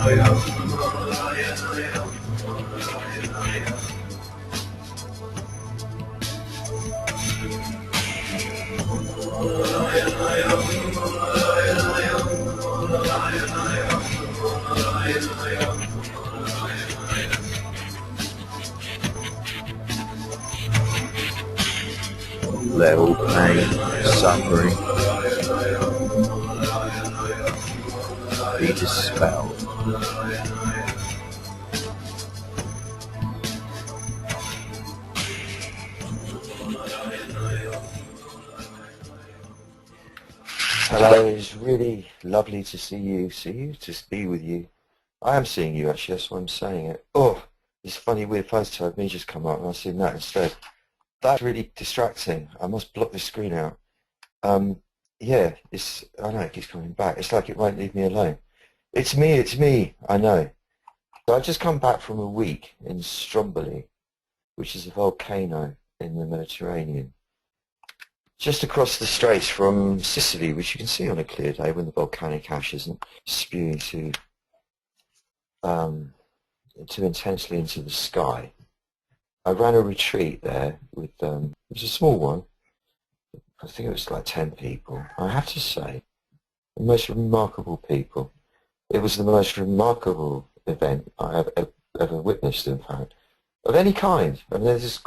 Let all pain, suffering be dispelled. Hello, it's really lovely to see you, to be with you. I am seeing you actually, that's why I'm saying it. Oh, this funny weird photo of me just come up and I've seen that instead. That's really distracting. I must block this screen out. Yeah, I know it keeps coming back. It's like it won't leave me alone. It's me, I know. So I've just come back from a week in Stromboli, which is a volcano in the Mediterranean. Just across the straits from Sicily, which you can see on a clear day when the volcanic ash isn't spewing too intensely into the sky. I ran a retreat there with, it was a small one. I think it was like 10 people. I have to say, the most remarkable people. It was the most remarkable event I have ever witnessed, in fact, of any kind. I mean, it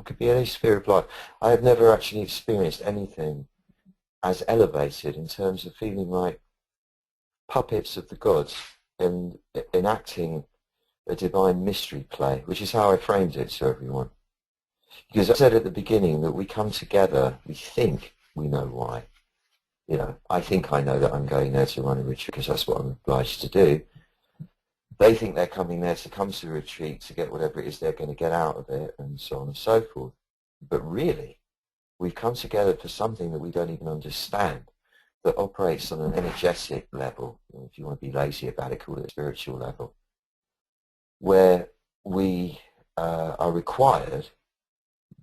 could be any sphere of life. I have never actually experienced anything as elevated in terms of feeling like puppets of the gods and enacting a divine mystery play, which is how I framed it to everyone. Because I said at the beginning that we come together, we think we know why. You know, I think I know that I'm going there to run a retreat because that's what I'm obliged to do. They think they're coming there to come to a retreat to get whatever it is they're going to get out of it, and so on and so forth. But really, we've come together for something that we don't even understand, that operates on an energetic level, if you want to be lazy about it, call it a spiritual level, where we are required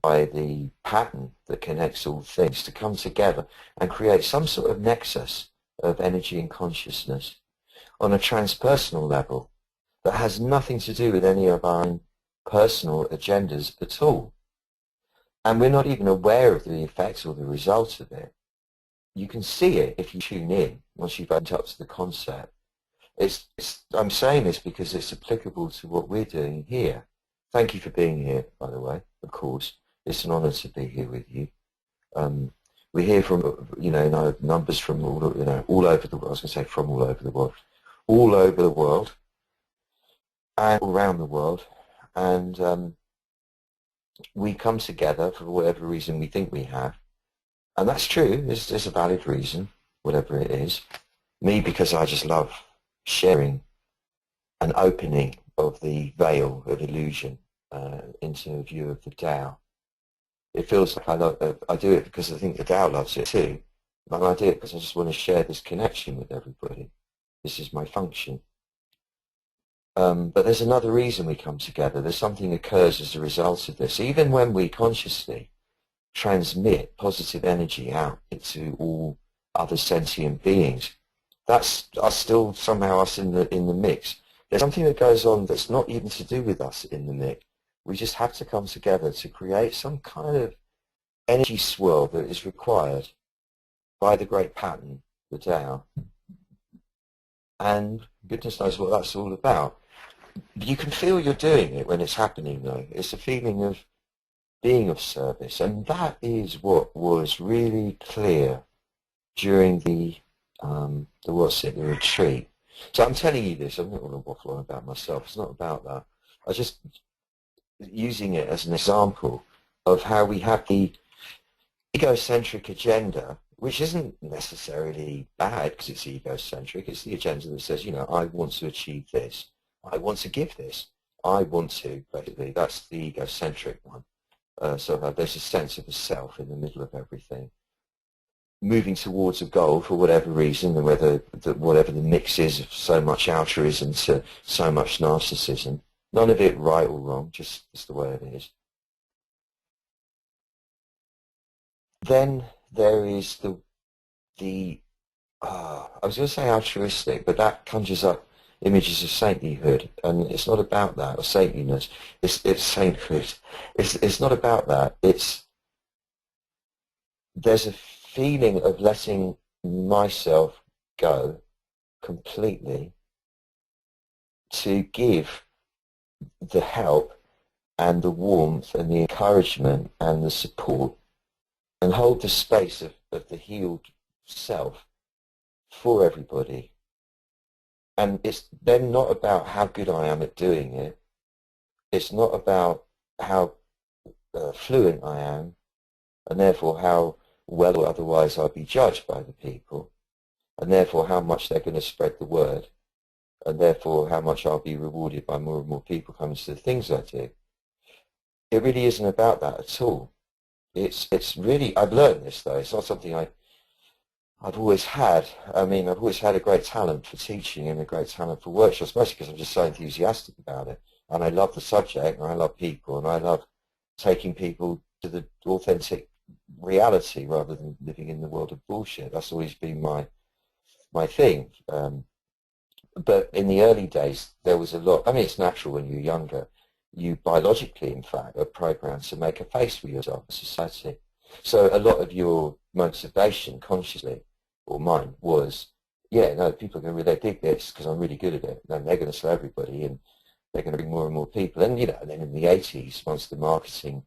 by the pattern that connects all things to come together and create some sort of nexus of energy and consciousness on a transpersonal level that has nothing to do with any of our own personal agendas at all. And we're not even aware of the effects or the results of it. You can see it if you tune in once you've opened up to the concept. I'm saying this because it's applicable to what we're doing here. Thank you for being here, by the way, of course. It's an honor to be here with you. We hear from, numbers from all over the world. I was going to say from all over the world. All over the world and all around the world. And we come together for whatever reason we think we have. And that's true. There's a valid reason, whatever it is. Me, because I just love sharing an opening of the veil of illusion into a view of the Tao. It feels like I do it because I think the Tao loves it too. But I do it because I just want to share this connection with everybody. This is my function. But there's another reason we come together. There's something occurs as a result of this. Even when we consciously transmit positive energy out into all other sentient beings, that's us still somehow us in the mix. There's something that goes on that's not even to do with us in the mix. We just have to come together to create some kind of energy swirl that is required by the great pattern, the Tao. And goodness knows what that's all about. You can feel you're doing it when it's happening, though. It's a feeling of being of service, and that is what was really clear during the retreat. So I'm telling you this. I'm not going to waffle on about myself. It's not about that. I just using it as an example of how we have the egocentric agenda, which isn't necessarily bad because it's egocentric. It's the agenda that says, I want to achieve this. I want to give this. I want to, basically. That's the egocentric one. So there's a sense of a self in the middle of everything, moving towards a goal for whatever reason, and whatever the mix is of so much altruism to so much narcissism. None of it right or wrong, just the way it is. Then there is I was going to say altruistic, but that conjures up images of saintlyhood, and it's not about that, or saintliness. It's sainthood. It's not about that. There's a feeling of letting myself go completely to give the help and the warmth and the encouragement and the support and hold the space of the healed self for everybody. And it's then not about how good I am at doing it. It's not about how fluent I am, and therefore how well or otherwise I'll be judged by the people, and therefore how much they're going to spread the word, and therefore how much I'll be rewarded by more and more people coming to the things I do. It really isn't about that at all. It's really, I've learned this though, it's not something I've always had. I mean, I've always had a great talent for teaching and a great talent for workshops, mostly because I'm just so enthusiastic about it. And I love the subject, and I love people, and I love taking people to the authentic reality rather than living in the world of bullshit. That's always been my thing. But in the early days, there was a lot. I mean, it's natural when you're younger. You biologically, in fact, are programmed to make a face for yourself in society. So a lot of your motivation, consciously, or mine, was, yeah, no, people are going to really dig this because I'm really good at it. And they're going to sell everybody, and they're going to bring more and more people. And, you know, and then in the 80s, once the marketing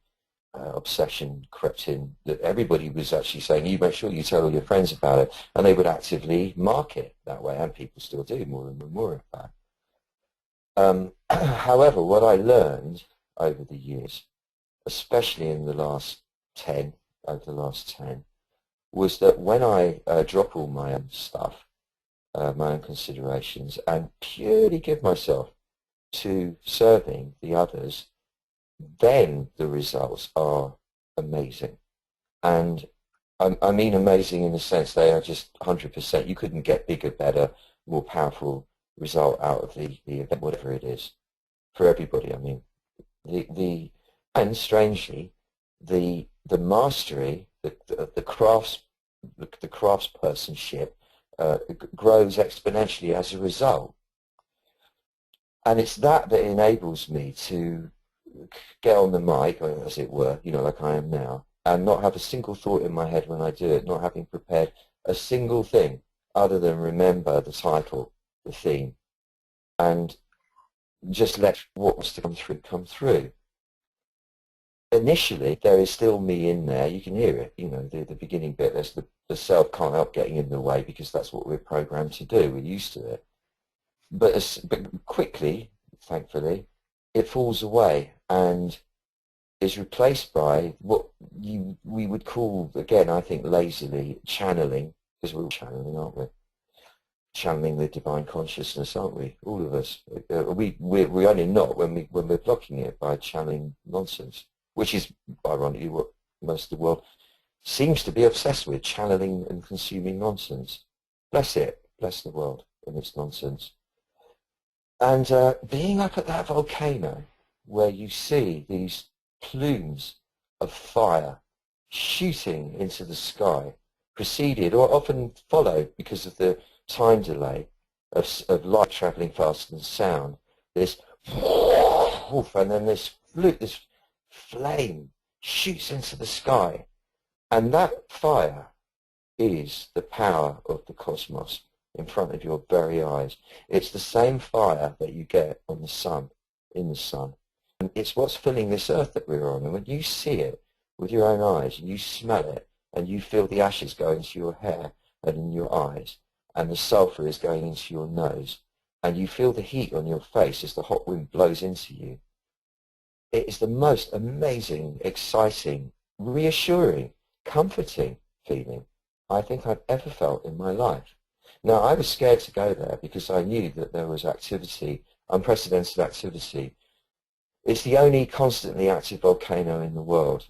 obsession crept in, that everybody was actually saying, you make sure you tell all your friends about it, and they would actively market that way, and people still do more and more, in fact. However, what I learned over the years, especially in the last 10, was that when I drop all my own stuff, my own considerations, and purely give myself to serving the others, then the results are amazing. And I mean amazing in the sense they are just 100%. You couldn't get bigger, better, more powerful result out of the event, whatever it is, for everybody. I mean, and strangely, the mastery, the craftspersonship grows exponentially as a result. And it's that enables me to get on the mic, as it were, you know, like I am now, and not have a single thought in my head when I do it, not having prepared a single thing other than remember the title, the theme, and just let what wants to come through. Initially, there is still me in there. You can hear it, you know, the beginning bit. There's the self can't help getting in the way because that's what we're programmed to do. We're used to it. But quickly, thankfully, it falls away and is replaced by what we would call, again, I think lazily, channeling, because we're all channeling, aren't we? Channeling the divine consciousness, aren't we? All of us. We're only not when we're blocking it by channeling nonsense, which is ironically what most of the world seems to be obsessed with, channeling and consuming nonsense. Bless it. Bless the world and its nonsense. And being up at that volcano where you see these plumes of fire shooting into the sky, preceded or often followed because of the time delay of light travelling faster than sound, this and then this flame shoots into the sky, and that fire is the power of the cosmos in front of your very eyes. It's the same fire that you get on the sun, in the sun. And it's what's filling this earth that we're on. And when you see it with your own eyes, and you smell it, and you feel the ashes go into your hair and in your eyes, and the sulfur is going into your nose, and you feel the heat on your face as the hot wind blows into you, it is the most amazing, exciting, reassuring, comforting feeling I think I've ever felt in my life. Now, I was scared to go there because I knew that there was activity, unprecedented activity. It's the only constantly active volcano in the world.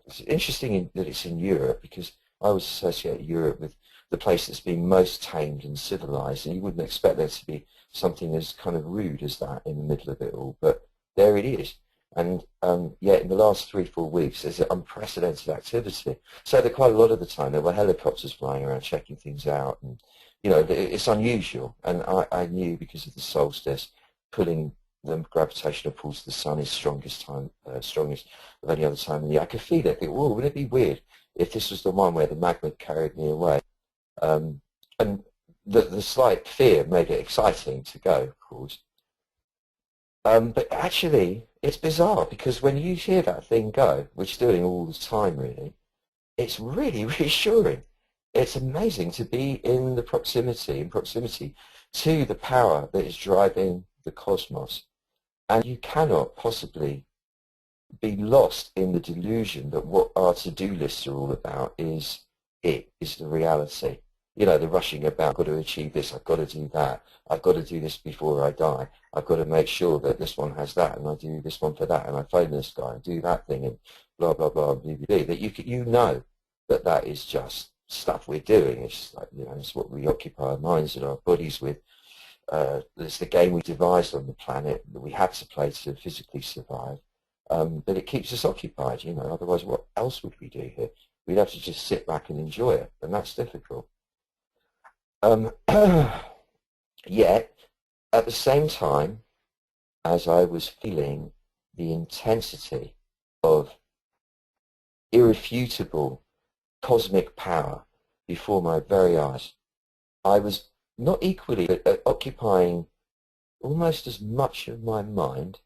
It's interesting that it's in Europe because I always associate Europe with the place that's been most tamed and civilized, and you wouldn't expect there to be something as kind of rude as that in the middle of it all, but there it is. And yeah, in the last 3-4 weeks, there's an unprecedented activity. So that quite a lot of the time there were helicopters flying around checking things out, and you know, it's unusual. And I knew because of the solstice, pulling the gravitational pull to the sun is strongest of any other time in the year. I could feel it. Oh, wouldn't it be weird if this was the one where the magnet carried me away? And the slight fear made it exciting to go, of course. But actually, it's bizarre because when you hear that thing go, which it's doing all the time really, it's really reassuring. It's amazing to be in proximity to the power that is driving the cosmos. And you cannot possibly be lost in the delusion that what our to-do lists are all about is the reality. You know, the rushing about, I've got to achieve this, I've got to do that, I've got to do this before I die, I've got to make sure that this one has that, and I do this one for that, and I phone this guy and do that thing, and blah, blah, blah, blah, blah, that you know that is just stuff we're doing. It's like, you know, it's what we occupy our minds and our bodies with. It's the game we devised on the planet that we had to play to physically survive. But it keeps us occupied, you know, otherwise what else would we do here? We'd have to just sit back and enjoy it, and that's difficult. Yet, at the same time, as I was feeling the intensity of irrefutable cosmic power before my very eyes, I was not equally, but occupying almost as much of my mind,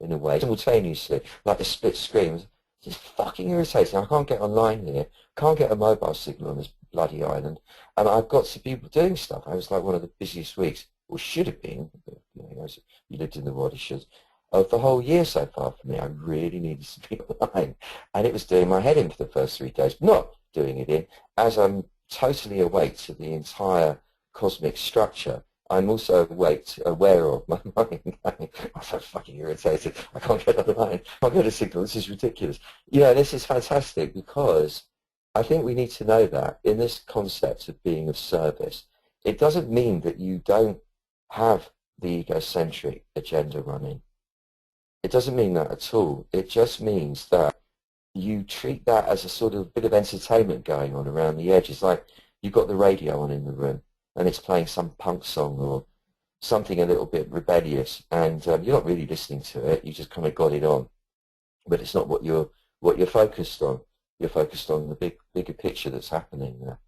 in a way, simultaneously, like a split screen. It's fucking irritating. I can't get online here, can't get a mobile signal on this bloody island, and I've got some people doing stuff. I was like one of the busiest weeks, or should have been, you know, you lived in the world, it should, of the whole year so far for me. I really needed to be online, and it was doing my head in for the first 3 days, not doing it in, as I'm totally awake to the entire cosmic structure. I'm also aware of my mind. I'm so fucking irritated. I can't get online. I can't get a signal. This is ridiculous. You know, this is fantastic because I think we need to know that in this concept of being of service, it doesn't mean that you don't have the egocentric agenda running. It doesn't mean that at all. It just means that you treat that as a sort of bit of entertainment going on around the edges. Like you've got the radio on in the room and it's playing some punk song or something a little bit rebellious, and you're not really listening to it. You just kind of got it on, but it's not what you're focused on. You're focused on the bigger picture that's happening there.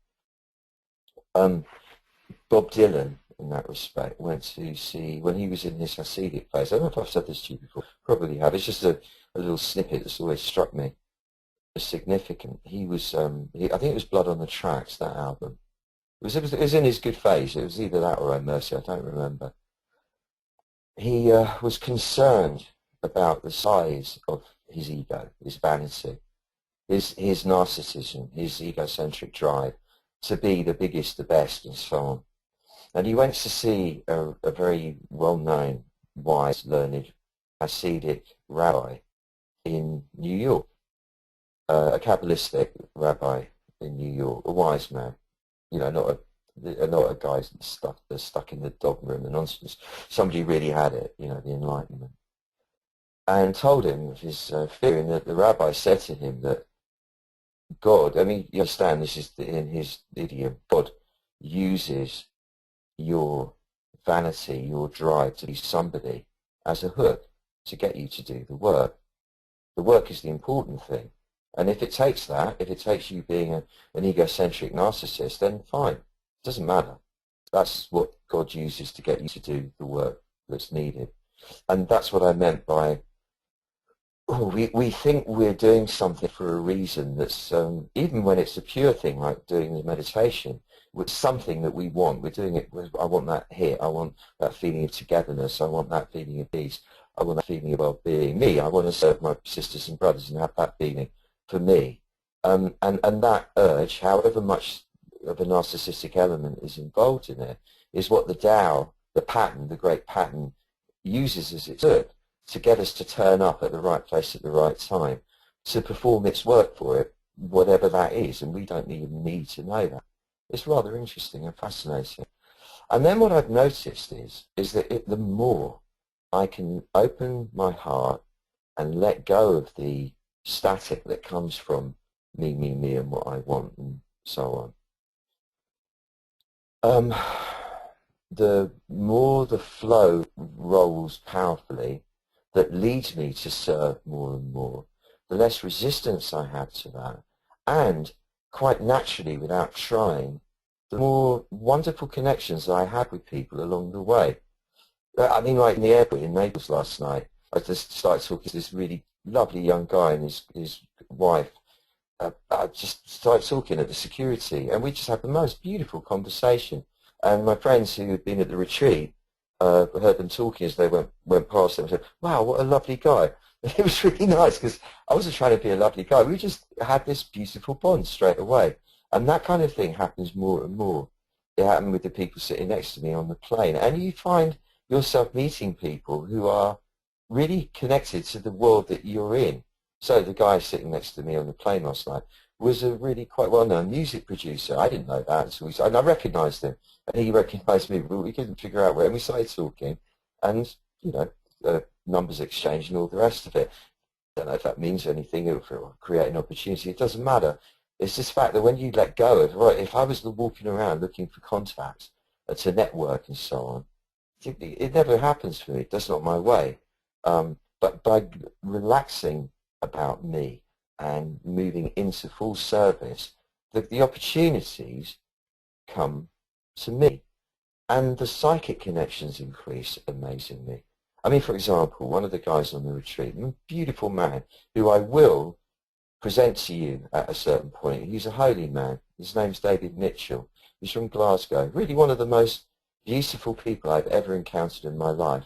Bob Dylan, in that respect, went to see, when he was in his Hasidic phase, I don't know if I've said this to you before, probably have, it's just a little snippet that's always struck me as significant. He was, I think it was Blood on the Tracks, that album. It was in his good phase. It was either that or Oh Mercy, I don't remember. He was concerned about the size of his ego, his vanity, his narcissism, his egocentric drive to be the biggest, the best, and so on. And he went to see a very well-known, wise, learned Hasidic rabbi in New York, a Kabbalistic rabbi in New York, a wise man. You know, not a guy that's stuck in the dogma and the nonsense. Somebody really had it, you know, the Enlightenment. And told him of his fear, and the rabbi said to him that God, I mean, you understand this is in his idiom, God uses your vanity, your drive to be somebody as a hook to get you to do the work. The work is the important thing. And if it takes that, if it takes you being an egocentric narcissist, then fine. It doesn't matter. That's what God uses to get you to do the work that's needed. And that's what I meant by, we think we're doing something for a reason that's, even when it's a pure thing, like doing the meditation, with something that we want. We're doing it with, I want that hit. I want that feeling of togetherness. I want that feeling of peace. I want that feeling of well-being. Me, I want to serve my sisters and brothers and have that feeling for me, and that urge, however much of a narcissistic element is involved in it, is what the Tao, the pattern, the great pattern, uses as its hook to get us to turn up at the right place at the right time, to perform its work for it, whatever that is, and we don't even need to know that. It's rather interesting and fascinating. And then what I've noticed is that the more I can open my heart and let go of the static that comes from me, and what I want, and so Um, the more the flow rolls powerfully, that leads me to serve more and more, the less resistance I have to that. And quite naturally, without trying, the more wonderful connections I had with people along the way. I mean, like in the airport in Naples last night, I just started talking to this really lovely young guy and his wife. I just started talking at the security, and we just had the most beautiful conversation. And my friends who had been at the retreat heard them talking as they went past them and said, "Wow, what a lovely guy." And it was really nice because I wasn't trying to be a lovely guy. We just had this beautiful bond straight away. And that kind of thing happens more and more. It happened with the people sitting next to me on the plane. And you find yourself meeting people who are really connected to the world that you're in. So the guy sitting next to me on the plane last night was a really quite well-known music producer. I didn't know that until and I recognised him, and he recognised me, but we couldn't figure out where. And we started talking, and numbers exchanged and all the rest of it. I don't know if that means anything or create an opportunity. It doesn't matter. It's just the fact that when you let go of, right, if I was walking around looking for contacts to network and so on, it never happens for me. That's not my way. But by relaxing about me and moving into full service, the opportunities come to me, and the psychic connections increase amazingly. I mean, for example, one of the guys on the retreat, a beautiful man who I will present to you at a certain point. He's a holy man. His name's David Mitchell. He's from Glasgow. Really one of the most beautiful people I've ever encountered in my life.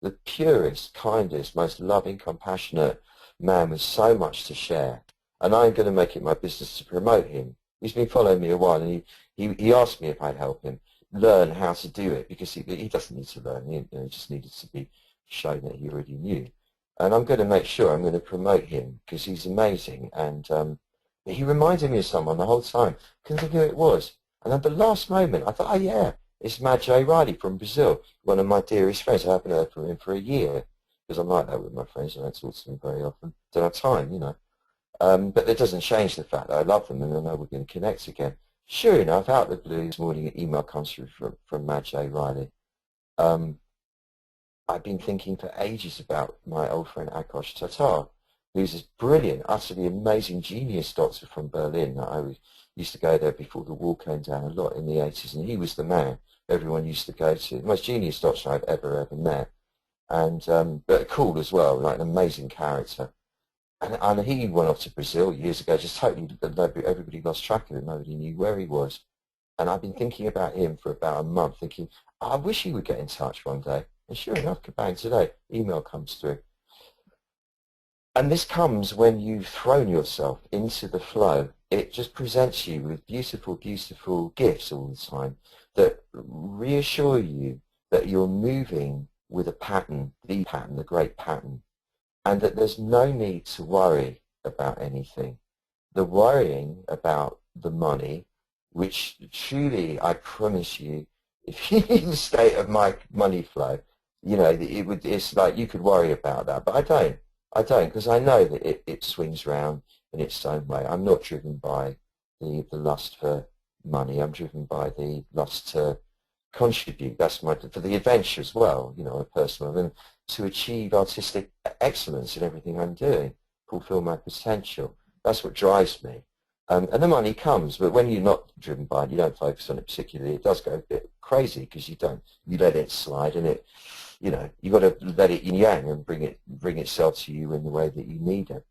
The purest, kindest, most loving, compassionate man with so much to share. And I'm going to make it my business to promote him. He's been following me a while, and he asked me if I'd help him learn how to do it, because he doesn't need to learn. He just needed to be shown that he already knew. And I'm going to make sure I'm going to promote him because he's amazing. And he reminded me of someone the whole time. Couldn't think who it was. And at the last moment, I thought, oh yeah, it's Mad J. Riley from Brazil, one of my dearest friends. I haven't heard from him for a year because I'm like that with my friends. I don't talk to them very often. Don't have time. But it doesn't change the fact that I love them and I know we're going to connect again. Sure enough, out of the blue this morning, an email comes through from Mad J. Riley. I've been thinking for ages about my old friend Akash Tatar, who's this brilliant, utterly amazing genius doctor from Berlin. I used to go there before the wall came down a lot in the 80s, and he was the man everyone used to go to. The most genius doctor I've ever met. And but cool as well, like an amazing character. And he went off to Brazil years ago, just totally, everybody lost track of him, nobody knew where he was. And I've been thinking about him for about a month, thinking, I wish he would get in touch one day. And sure enough, kabang, today, email comes through. And this comes when you've thrown yourself into the flow. It just presents you with beautiful, beautiful gifts all the time that reassure you that you're moving with a pattern, the great pattern, and that there's no need to worry about anything. The worrying about the money, which truly, I promise you, if you need the state of my money flow, it's like you could worry about that, but I don't, because I know that it swings round in its own way. I'm not driven by the lust for money. I'm driven by the lust to contribute. That's for the adventure as well, a personal, and to achieve artistic excellence in everything I'm doing, fulfill my potential. That's what drives me. And the money comes, but when you're not driven by it, you don't focus on it particularly, it does go a bit crazy because you let it slide, and you've got to let it yin yang and bring itself to you in the way that you need it.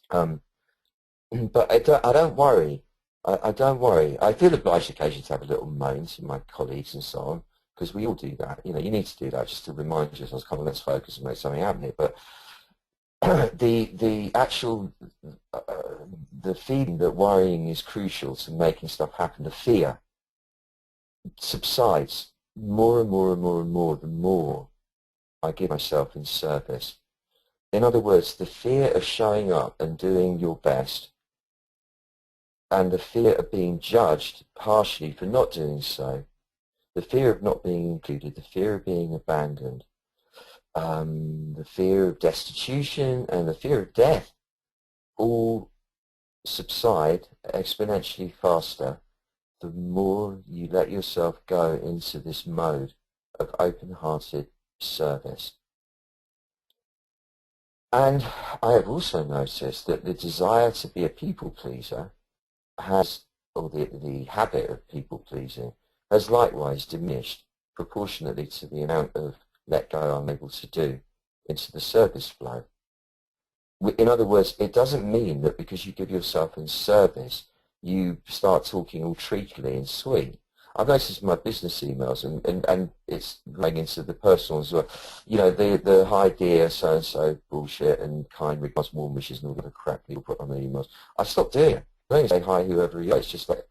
But I don't worry. I don't worry. I feel obliged occasionally to have a little moan to my colleagues and so on, because we all do that. You need to do that just to remind yourselves, come on, let's focus and make something happen here. But the actual the feeling that worrying is crucial to making stuff happen, the fear subsides more and more and more and more the more I give myself in service. In other words, the fear of showing up and doing your best, and the fear of being judged harshly for not doing so, the fear of not being included, the fear of being abandoned, the fear of destitution, and the fear of death all subside exponentially faster the more you let yourself go into this mode of open-hearted service. And I have also noticed that the desire to be a people pleaser has, or the habit of people pleasing, has likewise diminished proportionately to the amount of let go I'm able to do into the service flow. In other words, it doesn't mean that because you give yourself in service, you start talking all treacly and sweet. I've noticed in my business emails, and it's going into the personal as well, you know, the hi dear so-and-so bullshit and kind regards, warm wishes and all the crap people put on their emails. I stopped doing it. I don't say hi whoever you are. It's just like,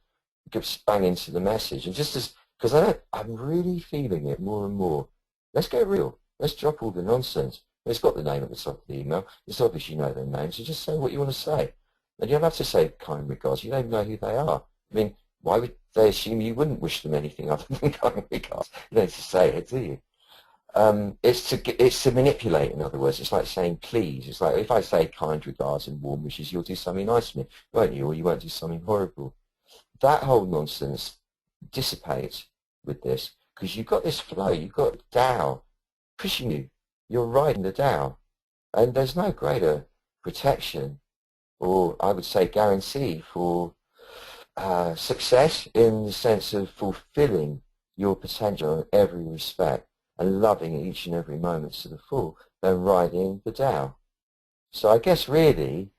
bang into the message. And just as, because I'm really feeling it more and more. Let's get real. Let's drop all the nonsense. It's got the name at the top of the email. It's obvious you know their names. So just say what you want to say. And you don't have to say kind regards. You don't even know who they are. I mean, why would they assume you wouldn't wish them anything other than kind regards? You don't have to say it, do you? It's to manipulate, in other words. It's like saying please. It's like if I say kind regards and warm wishes, you'll do something nice to me, won't you? Or you won't do something horrible. That whole nonsense dissipates with this because you've got this flow, you've got Tao pushing you. You're riding the Tao. And there's no greater protection or I would say guarantee for success in the sense of fulfilling your potential in every respect and loving each and every moment to the full than riding the Tao. So I guess really,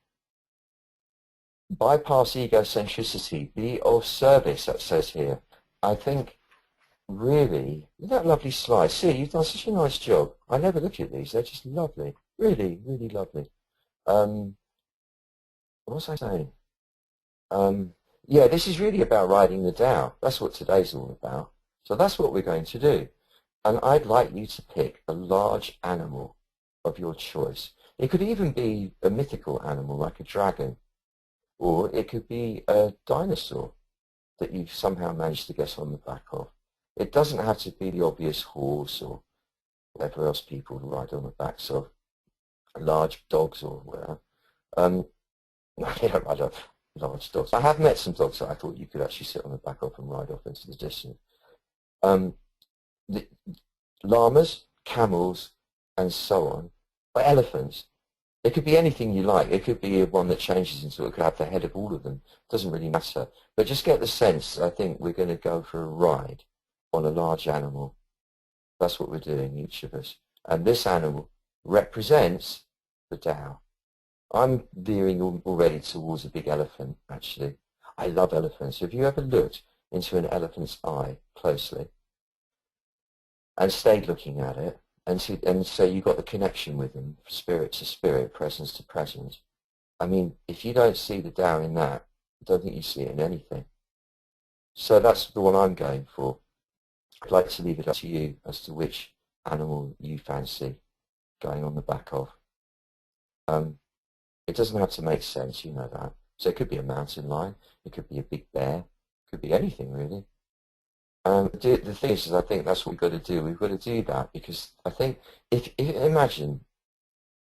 bypass egocentricity, be of service, that says here. I think really, isn't that a lovely slide? See, you've done such a nice job. I never look at these, they're just lovely. Really, really lovely. What was I saying? Yeah, this is really about riding the Tao. That's what today's all about. So that's what we're going to do. And I'd like you to pick a large animal of your choice. It could even be a mythical animal like a dragon, or it could be a dinosaur that you've somehow managed to get on the back of. It doesn't have to be the obvious horse or whatever else people ride on the backs of, large dogs or whatever. They don't ride on large dogs. I have met some dogs that I thought you could actually sit on the back of and ride off into the distance. The llamas, camels, and so on, or elephants. It could be anything you like. It could be one that changes into it could have the head of all of them. It doesn't really matter. But just get the sense, I think we're going to go for a ride on a large animal. That's what we're doing, each of us. And this animal represents the Tao. I'm veering already towards a big elephant, actually. I love elephants. Have you ever looked into an elephant's eye closely and stayed looking at it? And so you got the connection with them, spirit to spirit, presence to presence. I mean, if you don't see the Tao in that, I don't think you see it in anything. So that's the one I'm going for. I'd like to leave it up to you as to which animal you fancy going on the back of. It doesn't have to make sense, you know that. So it could be a mountain lion, it could be a big bear, it could be anything really. The thing is, I think that's what we've got to do. We've got to do that because I think if imagine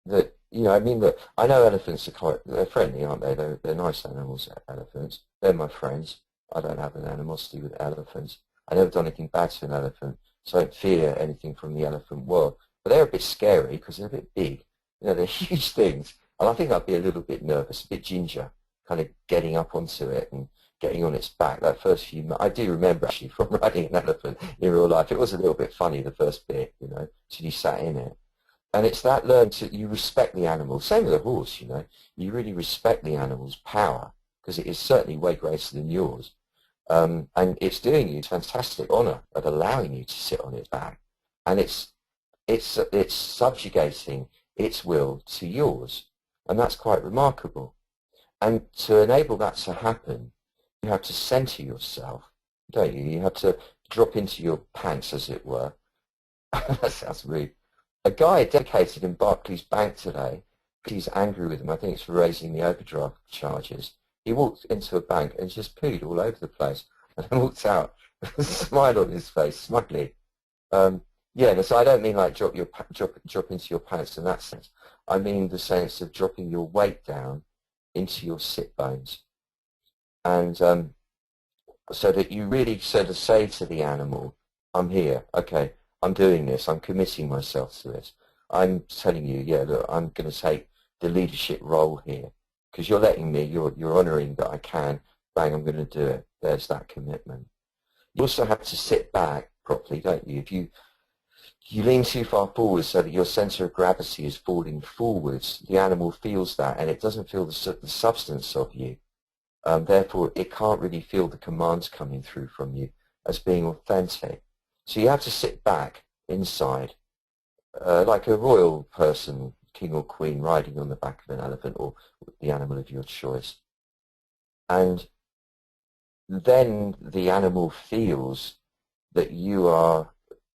that, you know, I mean, that I know elephants are they're friendly, aren't they? They're nice animals, elephants. They're my friends. I don't have an animosity with elephants. I never done anything bad to an elephant, so I don't fear anything from the elephant world. But they're a bit scary because they're a bit big. You know, they're huge things. And I think I'd be a little bit nervous, a bit ginger, kind of getting up onto it and getting on its back. That first few months, I do remember actually from riding an elephant in real life. It was a little bit funny the first bit, you know, till you sat in it. And it's that learn to, you respect the animal. Same with a horse, you know. You really respect the animal's power because it is certainly way greater than yours. And it's doing you fantastic honour of allowing you to sit on its back. And it's subjugating its will to yours. And that's quite remarkable. And to enable that to happen, you have to center yourself, don't you? You have to drop into your pants, as it were. That sounds rude. A guy dedicated in Barclays Bank today, he's angry with him, I think it's for raising the overdraft charges. He walked into a bank and just pooed all over the place and then walked out with a smile on his face, smugly. Yeah, so I don't mean like drop into your pants in that sense. I mean the sense of dropping your weight down into your sit bones. And so that you really sort of say to the animal, I'm here, okay, I'm doing this, I'm committing myself to this. I'm telling you, yeah, look, I'm going to take the leadership role here because you're letting me, you're honouring that I can, bang, I'm going to do it. There's that commitment. You also have to sit back properly, don't you? If you lean too far forward so that your centre of gravity is falling forwards, the animal feels that and it doesn't feel the substance of you. Therefore, it can't really feel the commands coming through from you as being authentic. So you have to sit back inside, like a royal person, king or queen, riding on the back of an elephant or the animal of your choice. And then the animal feels that you are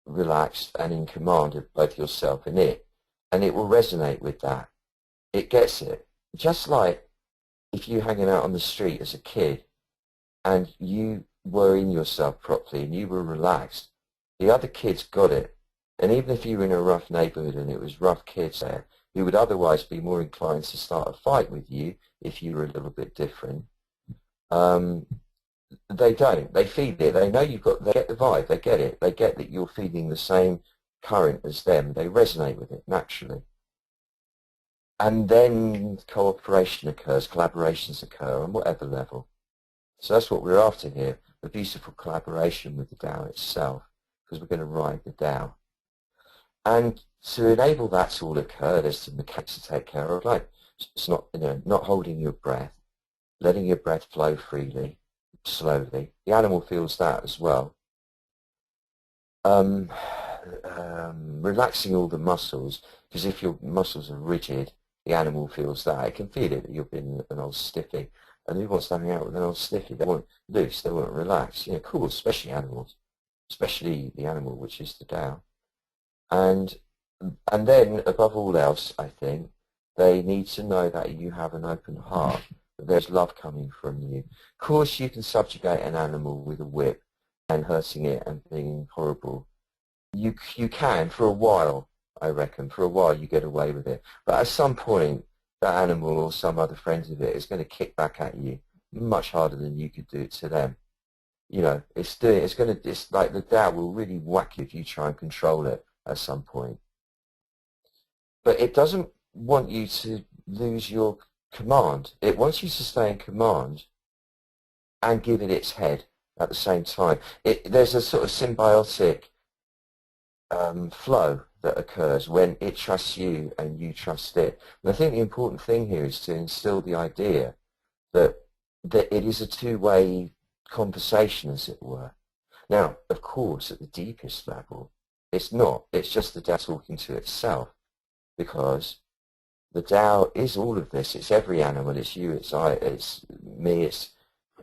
relaxed and in command of both yourself and it will resonate with that. It gets it. Just like if you're hanging out on the street as a kid and you were in yourself properly and you were relaxed, the other kids got it. And even if you were in a rough neighborhood and it was rough kids there, who would otherwise be more inclined to start a fight with you if you were a little bit different, they don't. They feel it. They know they get the vibe. They get it. They get that you're feeling the same current as them. They resonate with it naturally. And then cooperation occurs, collaborations occur on whatever level. So that's what we're after here, the beautiful collaboration with the Tao itself, because we're going to ride the Tao. And to enable that to all occur, there's some mechanics to take care of, like it's not, not holding your breath, letting your breath flow freely, slowly. The animal feels that as well. Relaxing all the muscles, because if your muscles are rigid, the animal feels that. It can feel it that you've been an old stiffy. And who wants to hang out with an old stiffy? They want loose, they want relax. Cool, especially animals, especially the animal which is the Tao. And then, above all else, I think, they need to know that you have an open heart, that there's love coming from you. Of course, you can subjugate an animal with a whip and hurting it and being horrible. You can, for a while, I reckon. For a while, you get away with it. But at some point, that animal or some other friend of it is going to kick back at you much harder than you could do it to them. It's like the Tao will really whack you if you try and control it at some point. But it doesn't want you to lose your command. It wants you to stay in command and give it its head at the same time. There's a sort of symbiotic flow that occurs when it trusts you and you trust it. And I think the important thing here is to instill the idea that it is a two-way conversation, as it were. Now, of course, at the deepest level, it's not. It's just the Tao talking to itself, because the Tao is all of this. It's every animal. It's you. It's I. It's me. It's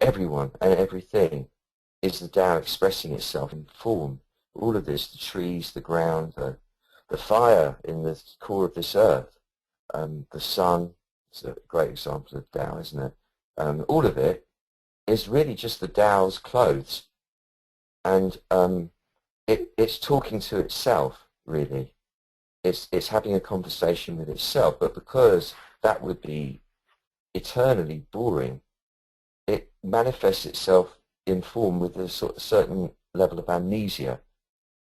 everyone and everything. Is the Tao expressing itself in form? All of this, the trees, the ground, the fire in the core of this earth, the sun. It's a great example of Tao, isn't it? All of it is really just the Tao's clothes, and it's talking to itself, really. It's having a conversation with itself, but because that would be eternally boring, it manifests itself in form with a certain level of amnesia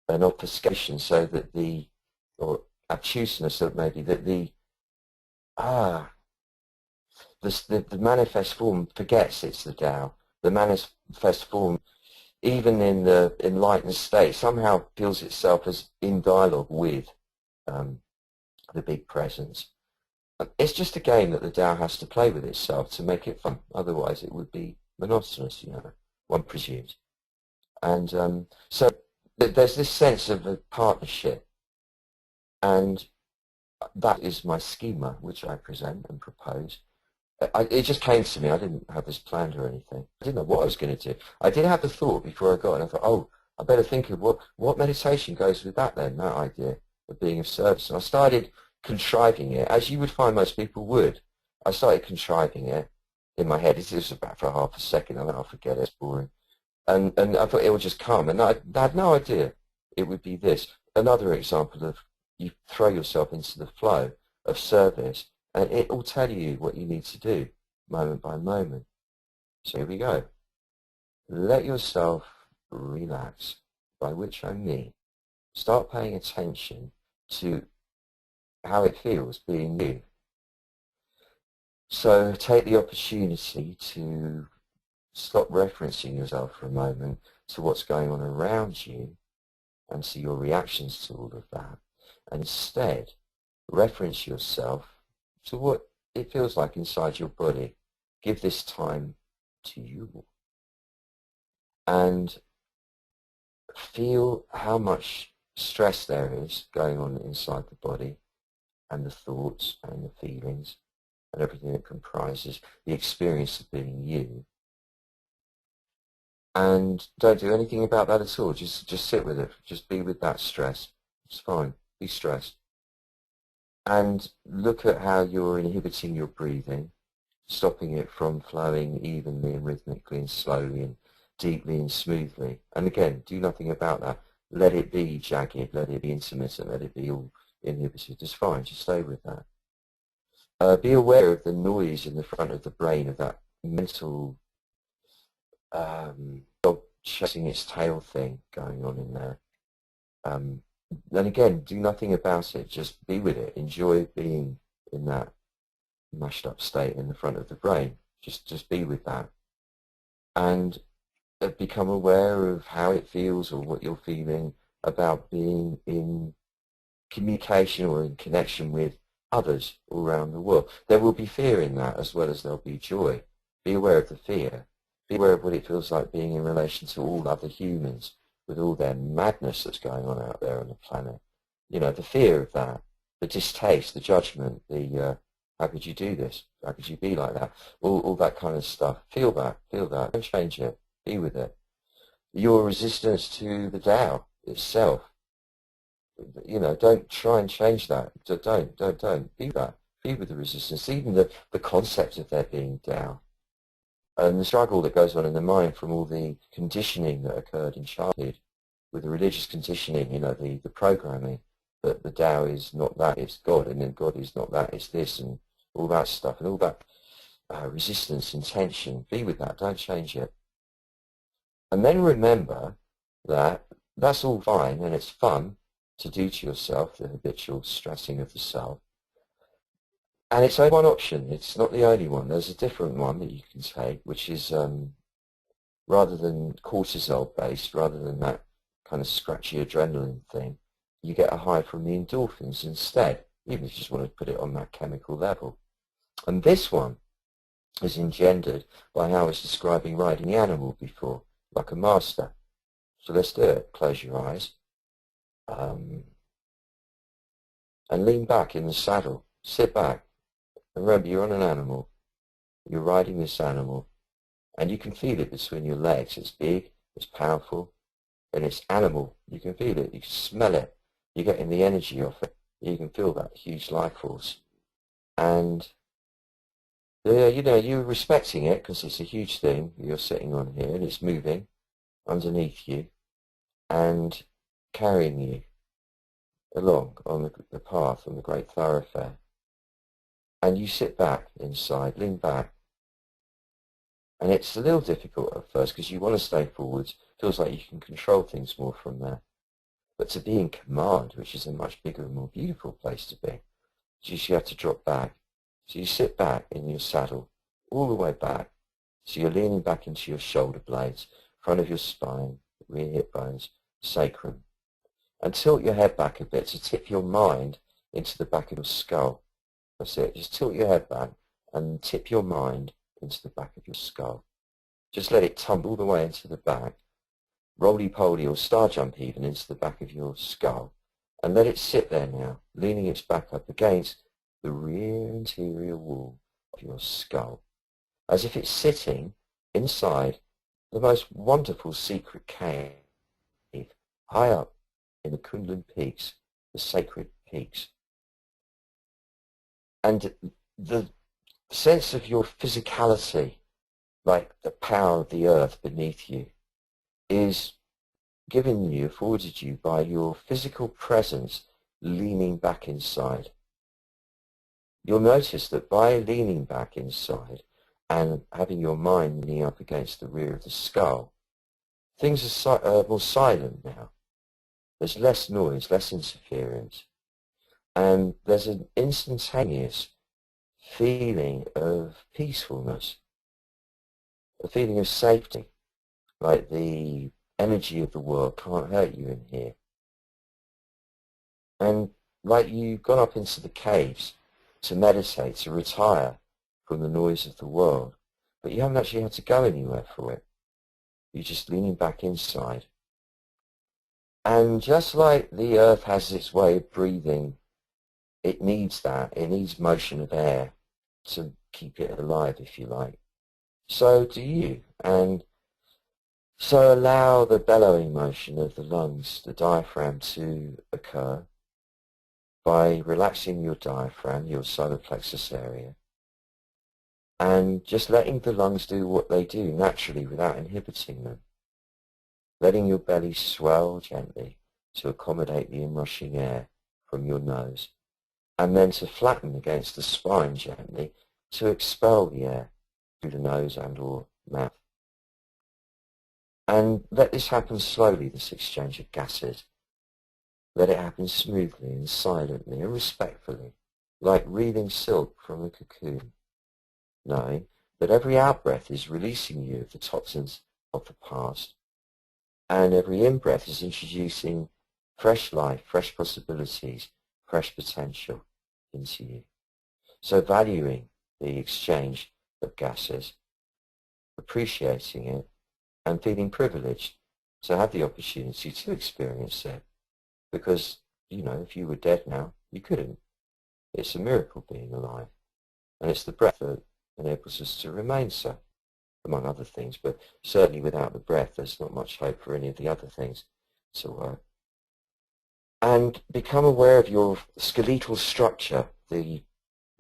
and obfuscation, so that or obtuseness, so maybe that the manifest form forgets it's the Tao. The manifest form, even in the enlightened state, somehow feels itself as in dialogue with the big presence. It's just a game that the Tao has to play with itself to make it fun. Otherwise, it would be monotonous, one presumes. And so there's this sense of a partnership, and that is my schema, which I present and propose. It just came to me. I didn't have this planned or anything. I didn't know what I was going to do. I did have the thought before I got it. I thought, oh, I better think of what meditation goes with that then, that idea of being of service. And I started contriving it, as you would find most people would. I started contriving it in my head. It was about for half a second. I went, I'll forget it, it's boring. And I thought it would just come. And I had no idea it would be this. Another example of you throw yourself into the flow of service, and it will tell you what you need to do moment by moment. So here we go. let yourself relax, by which I mean start paying attention to how it feels being you. So take the opportunity to stop referencing yourself for a moment to what's going on around you and to your reactions to all of that. And instead, reference yourself to what it feels like inside your body. Give this time to you. And feel how much stress there is going on inside the body, and the thoughts and the feelings and everything that comprises the experience of being you. And don't do anything about that at all. Just sit with it. Just be with that stress. It's fine. Be stressed. And look at how you're inhibiting your breathing, stopping it from flowing evenly and rhythmically and slowly and deeply and smoothly. And again, do nothing about that. Let it be jagged. Let it be intermittent. Let it be all inhibited. It's fine. Just stay with that. Be aware of the noise in the front of the brain, of that mental dog chasing its tail thing going on in there. Then again, do nothing about it. Just be with it. Enjoy being in that mashed up state in the front of the brain. Just be with that. And become aware of how it feels or what you're feeling about being in communication or in connection with others all around the world. There will be fear in that as well as there'll be joy. Be aware of the fear. Be aware of what it feels like being in relation to all other humans with all their madness that's going on out there on the planet. You know, the fear of that, the distaste, the judgment, the how could you do this? How could you be like that? All that kind of stuff. Feel that. Don't change it. Be with it. Your resistance to the Tao itself. You know, don't try and change that. Don't. Be that. Be with the resistance. Even the concept of there being Tao. And the struggle that goes on in the mind from all the conditioning that occurred in childhood, with the religious conditioning, you know, the programming that the Tao is not that, it's God, and then God is not that, it's this, and all that stuff, and all that resistance and tension. Be with that. Don't change it. And then remember that that's all fine, and it's fun to do to yourself, the habitual stressing of the self. And it's only one option. It's not the only one. There's a different one that you can take, which is rather than cortisol-based, rather than that kind of scratchy adrenaline thing, you get a high from the endorphins instead, even if you just want to put it on that chemical level. And this one is engendered by how I was describing riding the animal before, like a master. So let's do it. Close your eyes. And lean back in the saddle. Sit back. And remember, you're on an animal. You're riding this animal. And you can feel it between your legs. It's big, it's powerful, and it's animal. You can feel it. You can smell it. You're getting the energy off it. You can feel that huge life force. And, you know, you're respecting it because it's a huge thing you're sitting on here, and it's moving underneath you and carrying you along on the path, on the great thoroughfare. And you sit back inside, lean back. And it's a little difficult at first because you want to stay forwards. Feels like you can control things more from there. But to be in command, which is a much bigger and more beautiful place to be, you have to drop back. So you sit back in your saddle, all the way back. So you're leaning back into your shoulder blades, front of your spine, rear hip bones, sacrum. And tilt your head back a bit to tip your mind into the back of your skull. That's it. Just tilt your head back and tip your mind into the back of your skull. Just let it tumble all the way into the back, roly-poly or star jump even into the back of your skull, and let it sit there now, leaning its back up against the rear interior wall of your skull, as if it's sitting inside the most wonderful secret cave, high up in the Kunlun peaks, the sacred peaks. And the sense of your physicality, like the power of the earth beneath you, is given you, afforded you by your physical presence leaning back inside. You'll notice that by leaning back inside and having your mind leaning up against the rear of the skull, things are more silent now. There's less noise, less interference, and there's an instantaneous feeling of peacefulness, a feeling of safety, like the energy of the world can't hurt you in here. And like you've gone up into the caves to meditate, to retire from the noise of the world, but you haven't actually had to go anywhere for it. You're just leaning back inside. And just like the earth has its way of breathing, it needs that. It needs motion of air to keep it alive, if you like. So do you. And so allow the bellowing motion of the lungs, the diaphragm, to occur by relaxing your diaphragm, your solar plexus area, and just letting the lungs do what they do naturally without inhibiting them. Letting your belly swell gently to accommodate the inrushing air from your nose, and then to flatten against the spine gently to expel the air through the nose and or mouth. And let this happen slowly, this exchange of gases. Let it happen smoothly and silently and respectfully, like reeling silk from a cocoon, knowing that every out-breath is releasing you of the toxins of the past, and every in-breath is introducing fresh life, fresh possibilities, fresh potential into you. So valuing the exchange of gases, appreciating it, and feeling privileged to have the opportunity to experience it. Because, you know, if you were dead now, you couldn't. It's a miracle being alive. And it's the breath that enables us to remain so, among other things. But certainly without the breath, there's not much hope for any of the other things to work. And become aware of your skeletal structure, the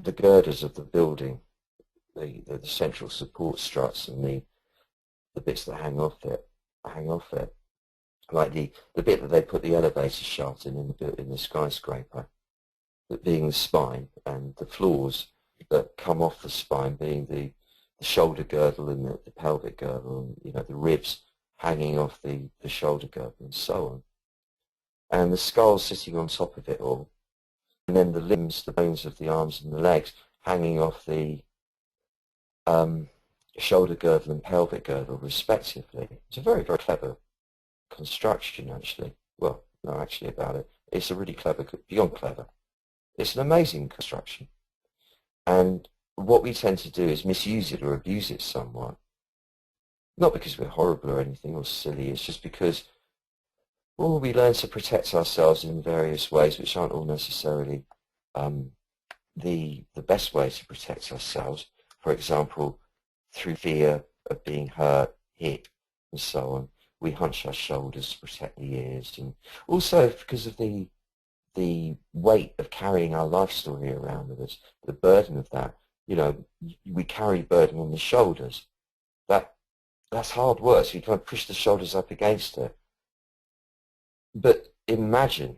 girders of the building, the central support struts and the bits that hang off it, like the bit that they put the elevator shaft in the skyscraper, that being the spine, and the floors that come off the spine being the shoulder girdle and the pelvic girdle, and you know, the ribs hanging off the shoulder girdle and so on, and the skull sitting on top of it all, and then the limbs, the bones of the arms and the legs hanging off the shoulder girdle and pelvic girdle respectively. It's a very, very clever construction, actually. Well, no, actually about it. It's a really clever, beyond clever. It's an amazing construction. And what we tend to do is misuse it or abuse it somewhat. Not because we're horrible or anything or silly, it's just because, well, we learn to protect ourselves in various ways which aren't all necessarily the best way to protect ourselves. For example, through fear of being hurt, hit, and so on. We hunch our shoulders to protect the ears, and also because of the weight of carrying our life story around with us, the burden of that. You know, we carry burden on the shoulders. That's hard work, so you kind of push the shoulders up against it. But imagine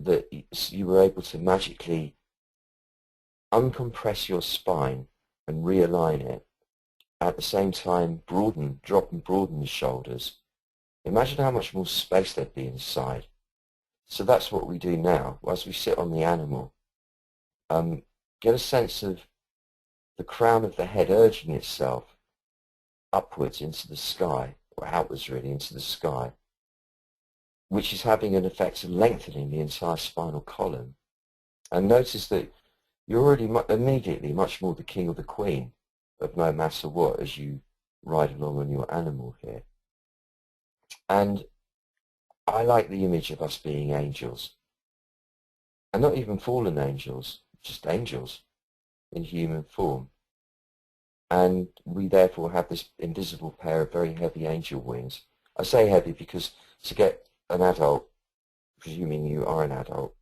that you were able to magically uncompress your spine and realign it, at the same time drop and broaden the shoulders. Imagine how much more space there'd be inside. So that's what we do now, as we sit on the animal. Get a sense of the crown of the head urging itself upwards into the sky, or outwards really into the sky, which is having an effect of lengthening the entire spinal column. And notice that you're already immediately much more the king or the queen of no matter what as you ride along on your animal here. And I like the image of us being angels. And not even fallen angels, just angels in human form. And we therefore have this invisible pair of very heavy angel wings. I say heavy because to get an adult, presuming you are an adult,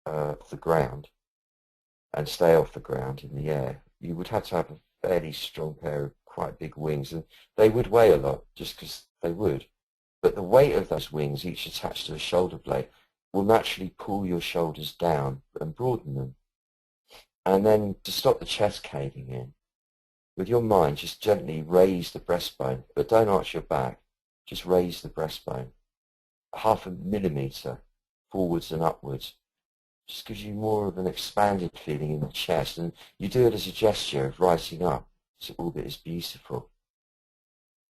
off the ground and stay off the ground in the air, you would have to have a fairly strong pair of quite big wings, and they would weigh a lot just because they would. But the weight of those wings, each attached to a shoulder blade, will naturally pull your shoulders down and broaden them. And then to stop the chest caving in, with your mind, just gently raise the breastbone, but don't arch your back. Just raise the breastbone 0.5 millimeter forwards and upwards. Just gives you more of an expanded feeling in the chest, and you do it as a gesture of rising up, so all that is beautiful.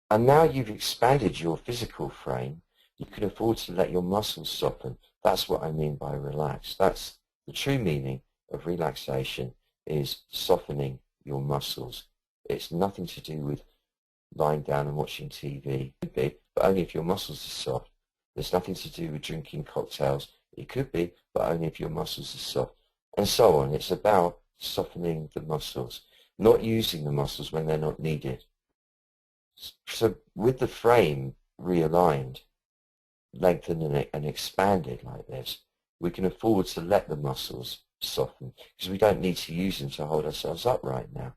And now you've expanded your physical frame, you can afford to let your muscles soften. That's what I mean by relax. That's the true meaning of relaxation, is softening your muscles. It's nothing to do with lying down and watching TV. It could be, but only if your muscles are soft. There's nothing to do with drinking cocktails. It could be, but only if your muscles are soft. And so on. It's about softening the muscles, not using the muscles when they're not needed. So with the frame realigned, lengthened and expanded like this, we can afford to let the muscles soften, because we don't need to use them to hold ourselves up right now.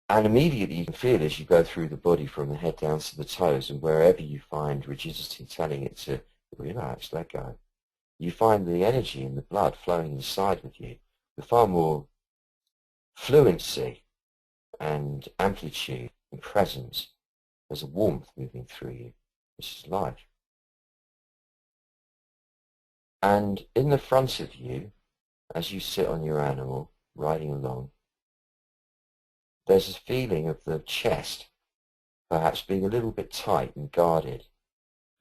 And immediately you can feel as you go through the body from the head down to the toes, and wherever you find rigidity telling it to relax, let go, you find the energy in the blood flowing inside with you with far more fluency and amplitude and presence. There's a warmth moving through you. This is life. And in the front of you, as you sit on your animal, riding along, there's a feeling of the chest perhaps being a little bit tight and guarded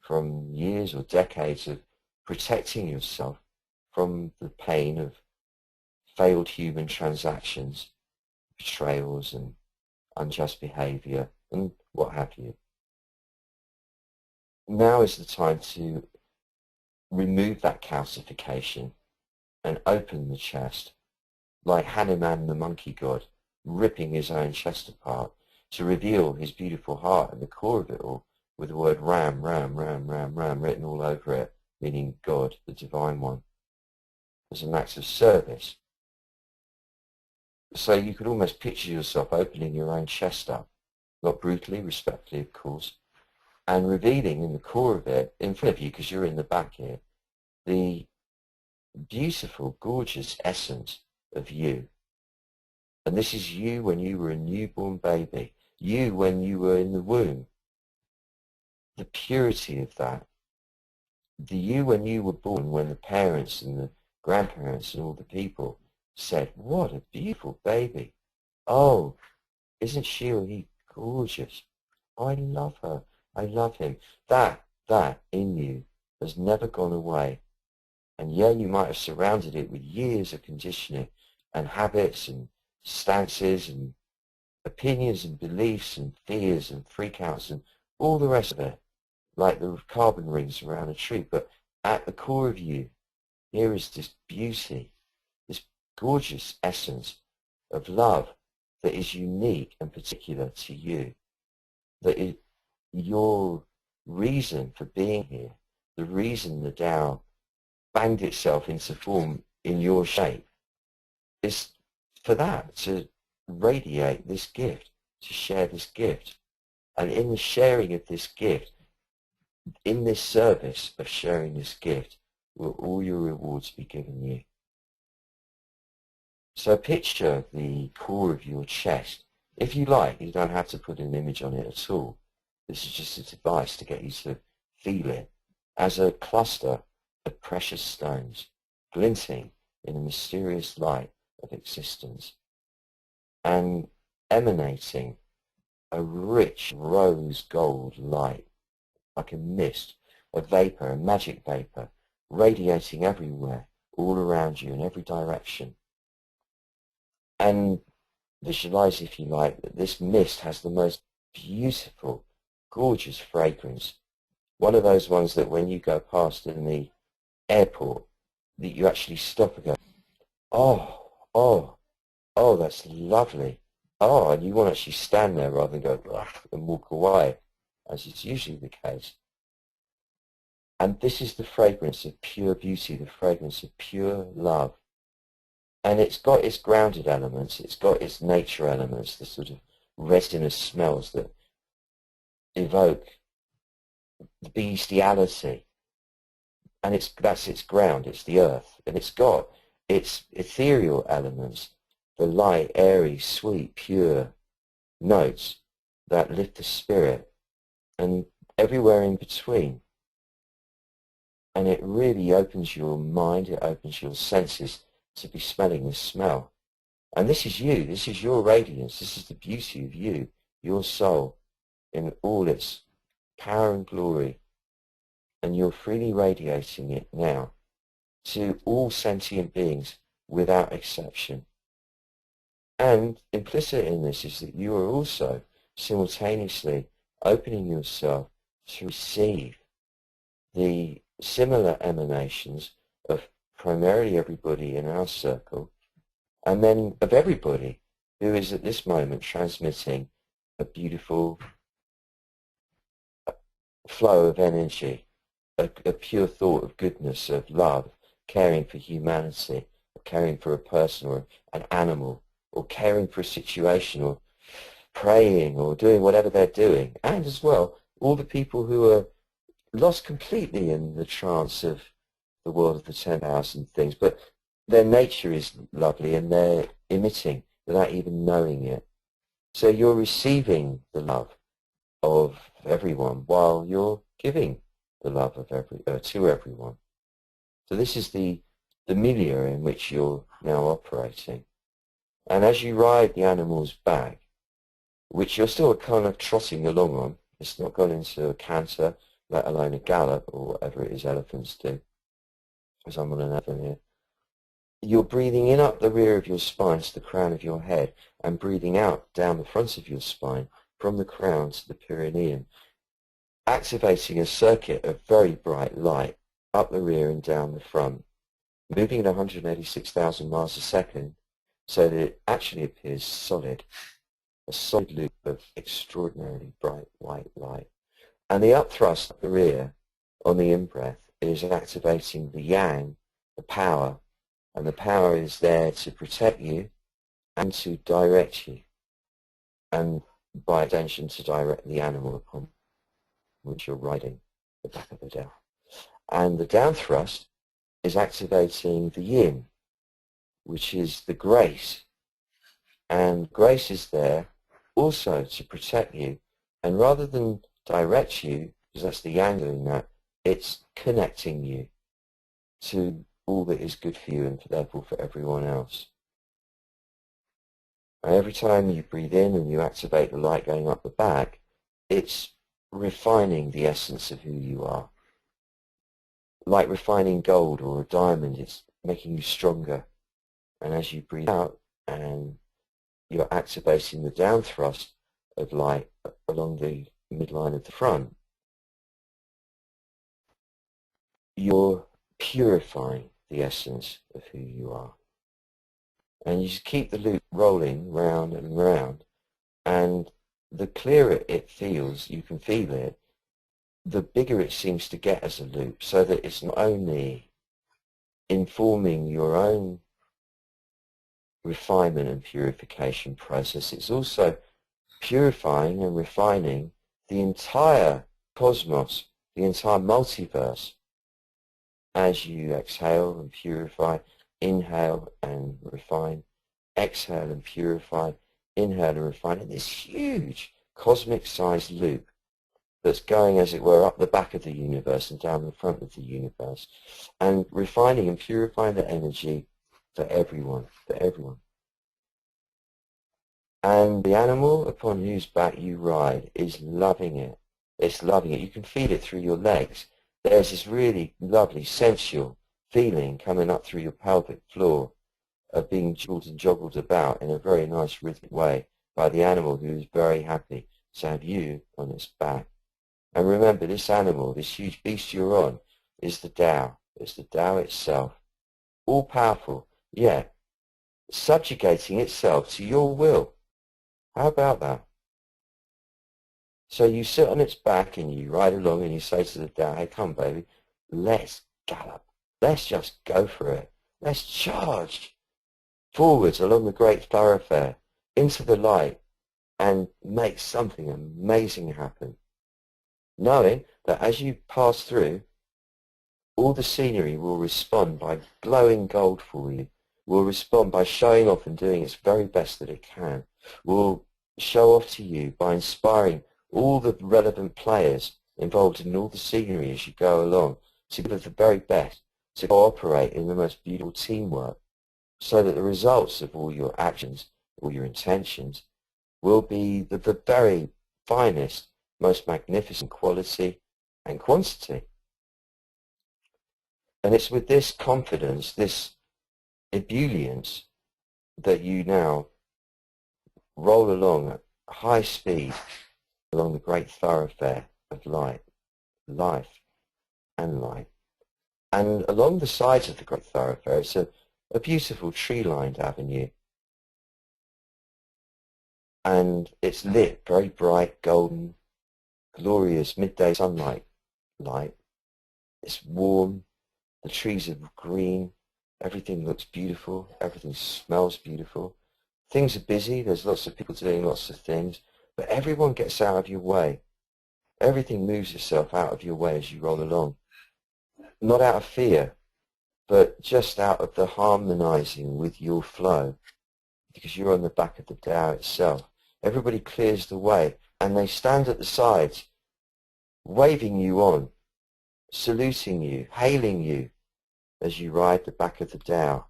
from years or decades of protecting yourself from the pain of failed human transactions, betrayals and unjust behavior and what have you. Now is the time to remove that calcification and open the chest, like Hanuman the monkey god, ripping his own chest apart to reveal his beautiful heart at the core of it all, with the word Ram, Ram, Ram, Ram, Ram written all over it, meaning God, the Divine One, as an act of service. So you could almost picture yourself opening your own chest up, not brutally, respectfully of course, and revealing in the core of it, in front of you, because you're in the back here, the beautiful, gorgeous essence of you. And this is you when you were a newborn baby, you when you were in the womb. The purity of that, the you when you were born, when the parents and the grandparents and all the people said, what a beautiful baby. Oh, isn't she or he gorgeous? I love her. I love him. That in you has never gone away. And yeah, you might have surrounded it with years of conditioning and habits and stances and opinions and beliefs and fears and freakouts and all the rest of it, like the carbon rings around a tree. But at the core of you, here is this beauty, this gorgeous essence of love that is unique and particular to you, that is your reason for being here, the reason the Tao banged itself into form in your shape, is for that, to radiate this gift, to share this gift. And in the sharing of this gift, in this service of sharing this gift, will all your rewards be given you. So picture the core of your chest. If you like, you don't have to put an image on it at all. This is just a device to get you to feel it as a cluster of precious stones glinting in a mysterious light of existence and emanating a rich rose gold light, like a mist, a vapor, a magic vapor, radiating everywhere, all around you in every direction. And visualize, if you like, that this mist has the most beautiful, gorgeous fragrance. One of those ones that when you go past in the airport, that you actually stop and go, oh, oh, oh, that's lovely. Oh, and you want to actually stand there rather than go, ugh, and walk away, as is usually the case. And this is the fragrance of pure beauty, the fragrance of pure love. And it's got its grounded elements, it's got its nature elements, the sort of resinous smells that evoke the bestiality. And that's its ground, it's the earth. And it's got its ethereal elements, the light, airy, sweet, pure notes that lift the spirit and everywhere in between. And it really opens your mind, it opens your senses to be smelling this smell. And this is you, this is your radiance, this is the beauty of you, your soul, in all its power and glory. And you're freely radiating it now to all sentient beings without exception. And implicit in this is that you are also simultaneously opening yourself to receive the similar emanations of primarily everybody in our circle, and then of everybody who is at this moment transmitting a beautiful flow of energy, a pure thought of goodness, of love, caring for humanity, or caring for a person or an animal, or caring for a situation, or praying, or doing whatever they're doing. And as well, all the people who are lost completely in the trance of the world of the 10,000 things, but their nature is lovely and they're emitting without even knowing it. So you're receiving the love of everyone while you're giving the love of to everyone. So this is the milieu in which you're now operating. And as you ride the animal's back, which you're still kind of trotting along on, it's not gone into a canter, let alone a gallop, or whatever it is elephants do, because I'm on an elephant here. You're breathing in up the rear of your spine to the crown of your head, and breathing out down the front of your spine from the crown to the perineum, activating a circuit of very bright light up the rear and down the front, moving at 186,000 miles a second, so that it actually appears solid, a solid loop of extraordinarily bright white light. And the upthrust at the rear on the in-breath is activating the yang, the power, and the power is there to protect you and to direct you, and by extension to direct the animal upon which you're riding, the back of the down. And the down thrust is activating the yin, which is the grace, and grace is there also to protect you, and rather than direct you, because that's the yang doing that, it's connecting you to all that is good for you and therefore for everyone else. And every time you breathe in and you activate the light going up the back, it's refining the essence of who you are. Like refining gold or a diamond, it's making you stronger. And as you breathe out and you're activating the down thrust of light along the midline of the front, you're purifying the essence of who you are. And you just keep the loop rolling round and round, and the clearer it feels, you can feel it, the bigger it seems to get as a loop, so that it's not only informing your own refinement and purification process, it's also purifying and refining the entire cosmos, the entire multiverse. As you exhale and purify, inhale and refine, exhale and purify, inhale and refine, in this huge cosmic-sized loop that's going, as it were, up the back of the universe and down the front of the universe, and refining and purifying the energy for everyone, for everyone. And the animal upon whose back you ride is loving it. It's loving it. You can feel it through your legs. There's this really lovely sensual feeling coming up through your pelvic floor of being jiggled and joggled about in a very nice rhythmic way by the animal who is very happy to have you on its back. And remember, this animal, this huge beast you're on, is the Tao. It's the Tao itself, all powerful, yet subjugating itself to your will. How about that? So you sit on its back and you ride along and you say to the Tao, hey, come baby, let's gallop. Let's just go for it. Let's charge forwards along the great thoroughfare into the light and make something amazing happen. Knowing that as you pass through, all the scenery will respond by glowing gold for you, will respond by showing off and doing its very best that it can, will show off to you by inspiring all the relevant players involved in all the scenery as you go along, to give the very best, to cooperate in the most beautiful teamwork, so that the results of all your actions, all your intentions, will be the very finest, most magnificent quality and quantity. And it's with this confidence, this ebullience, that you now roll along at high speed along the great thoroughfare of life and light. And along the sides of the great thoroughfare, it's a beautiful tree-lined avenue. And it's lit very bright, golden, glorious midday sunlight light. It's warm, the trees are green, everything looks beautiful, everything smells beautiful. Things are busy, there's lots of people doing lots of things, but everyone gets out of your way. Everything moves itself out of your way as you roll along. Not out of fear, but just out of the harmonizing with your flow, because you're on the back of the Tao itself. Everybody clears the way, and they stand at the sides, waving you on, saluting you, hailing you as you ride the back of the Tao.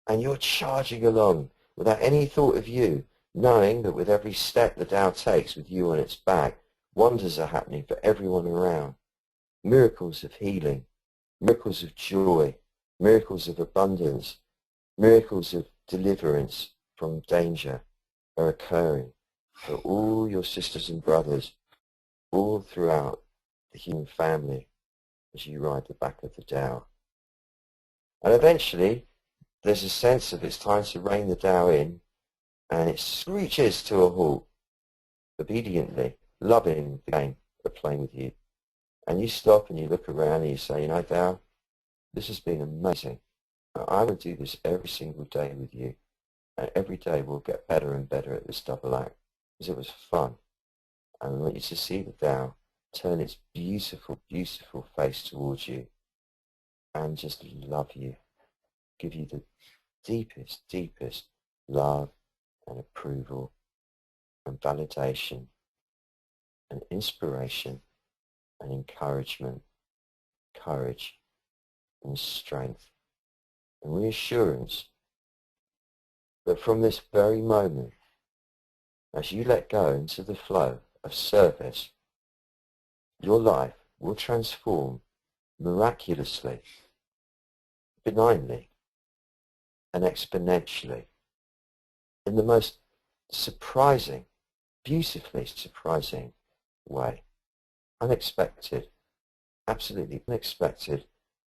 And you're charging along without any thought of you, knowing that with every step the Tao takes with you on its back, wonders are happening for everyone around. Miracles of healing, miracles of joy, miracles of abundance, miracles of deliverance from danger are occurring for all your sisters and brothers all throughout the human family as you ride the back of the Tao. And eventually there's a sense of it's time to rein the Tao in, and it screeches to a halt, obediently, loving the game of playing with you. And you stop and you look around and you say, you know, Tao, this has been amazing. I would do this every single day with you. And every day we'll get better and better at this double act, because it was fun. And I want you to see the Tao turn its beautiful, beautiful face towards you and just love you. Give you the deepest, deepest love and approval and validation and inspiration and encouragement, courage and strength and reassurance that from this very moment, as you let go into the flow of service, your life will transform miraculously, benignly and exponentially in the most surprising, beautifully surprising way. Unexpected, absolutely unexpected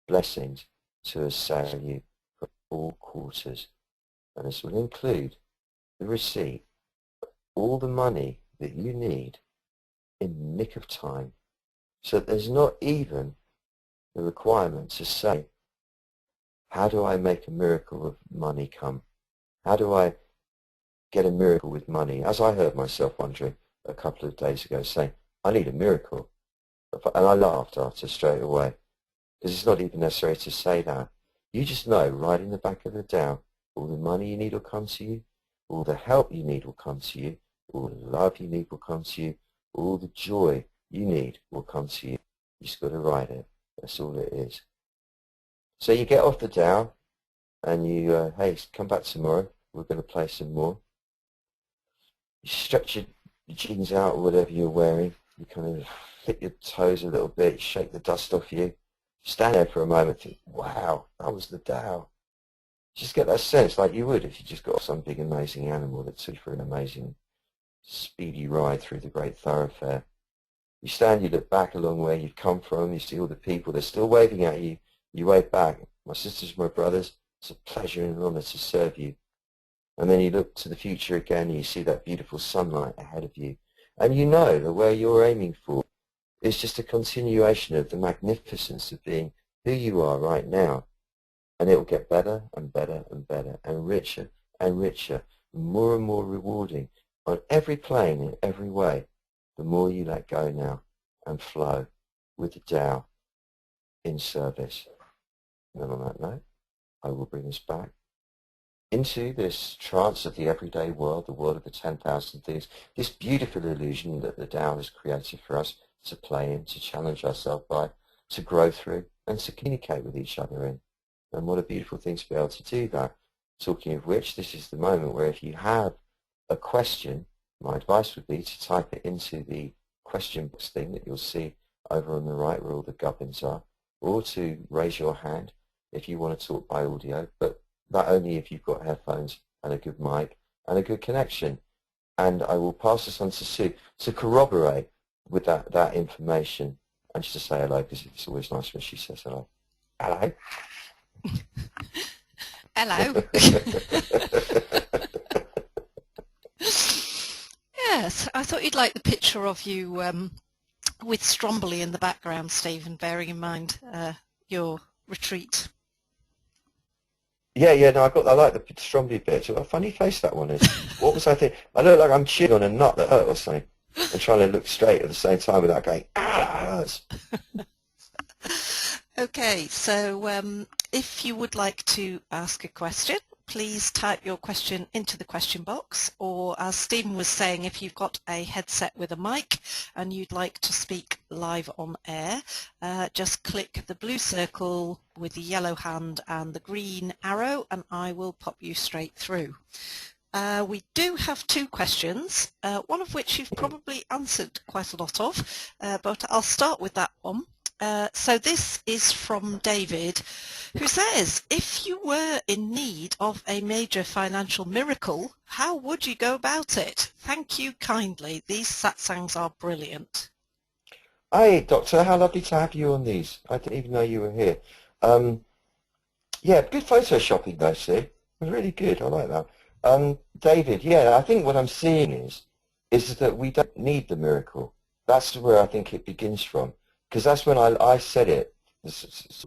blessings to assail you from all quarters. And this will include the receipt of all the money that you need in the nick of time, so that there's not even the requirement to say, how do I make a miracle of money come? How do I get a miracle with money? As I heard myself wondering a couple of days ago, saying, I need a miracle. And I laughed after straight away, because it's not even necessary to say that. You just know right in the back of the Tao, all the money you need will come to you, all the help you need will come to you, all the love you need will come to you, all the joy you need will come to you. You just got to ride it. That's all it is. So you get off the Tao and you, hey, come back tomorrow. We're going to play some more. You stretch your jeans out or whatever you're wearing. You kind of hit your toes a little bit, shake the dust off you. Stand there for a moment, think, wow, that was the Tao. Just get that sense like you would if you just got some big amazing animal that took you for an amazing speedy ride through the great thoroughfare. You stand, you look back along where you've come from, you see all the people, they're still waving at you. You wave back, my sisters, my brothers, it's a pleasure and an honor to serve you. And then you look to the future again and you see that beautiful sunlight ahead of you. And you know that where you're aiming for is just a continuation of the magnificence of being who you are right now. And it will get better and better and better and richer, more and more rewarding on every plane in every way, the more you let go now and flow with the Tao in service. And then on that note, I will bring us back into this trance of the everyday world, the world of the 10,000 things, this beautiful illusion that the Tao has created for us to play in, to challenge ourselves by, to grow through, and to communicate with each other in. And what a beautiful thing to be able to do that. Talking of which, this is the moment where if you have a question, my advice would be to type it into the question box thing that you'll see over on the right where all the gubbins are, or to raise your hand if you want to talk by audio, but that only if you've got headphones and a good mic and a good connection. And I will pass this on to Sue to corroborate with that information and just to say hello, because it's always nice when she says hello. Hello. Hello. Yes, I thought you'd like the picture of you with Stromboli in the background, Stephen, bearing in mind your retreat. Yeah, no, I like the Stromboli bit. What a funny face that one is. What was I thinking? I look like I'm chewing on a nut that hurt or something, and trying to look straight at the same time without going, ah, that hurts. Okay, so if you would like to ask a question, please type your question into the question box, or as Stephen was saying, if you've got a headset with a mic and you'd like to speak live on air, just click the blue circle with the yellow hand and the green arrow and I will pop you straight through. We do have two questions, one of which you've probably answered quite a lot of, but I'll start with that one. So this is from David, who says, if you were in need of a major financial miracle, how would you go about it? Thank you kindly. These satsangs are brilliant. Hi, Doctor. How lovely to have you on these. I didn't even know you were here. Yeah, good photoshopping though, see? It was really good. I like that. David, yeah, I think what I'm seeing is that we don't need the miracle. That's where I think it begins from. Because that's when I said it to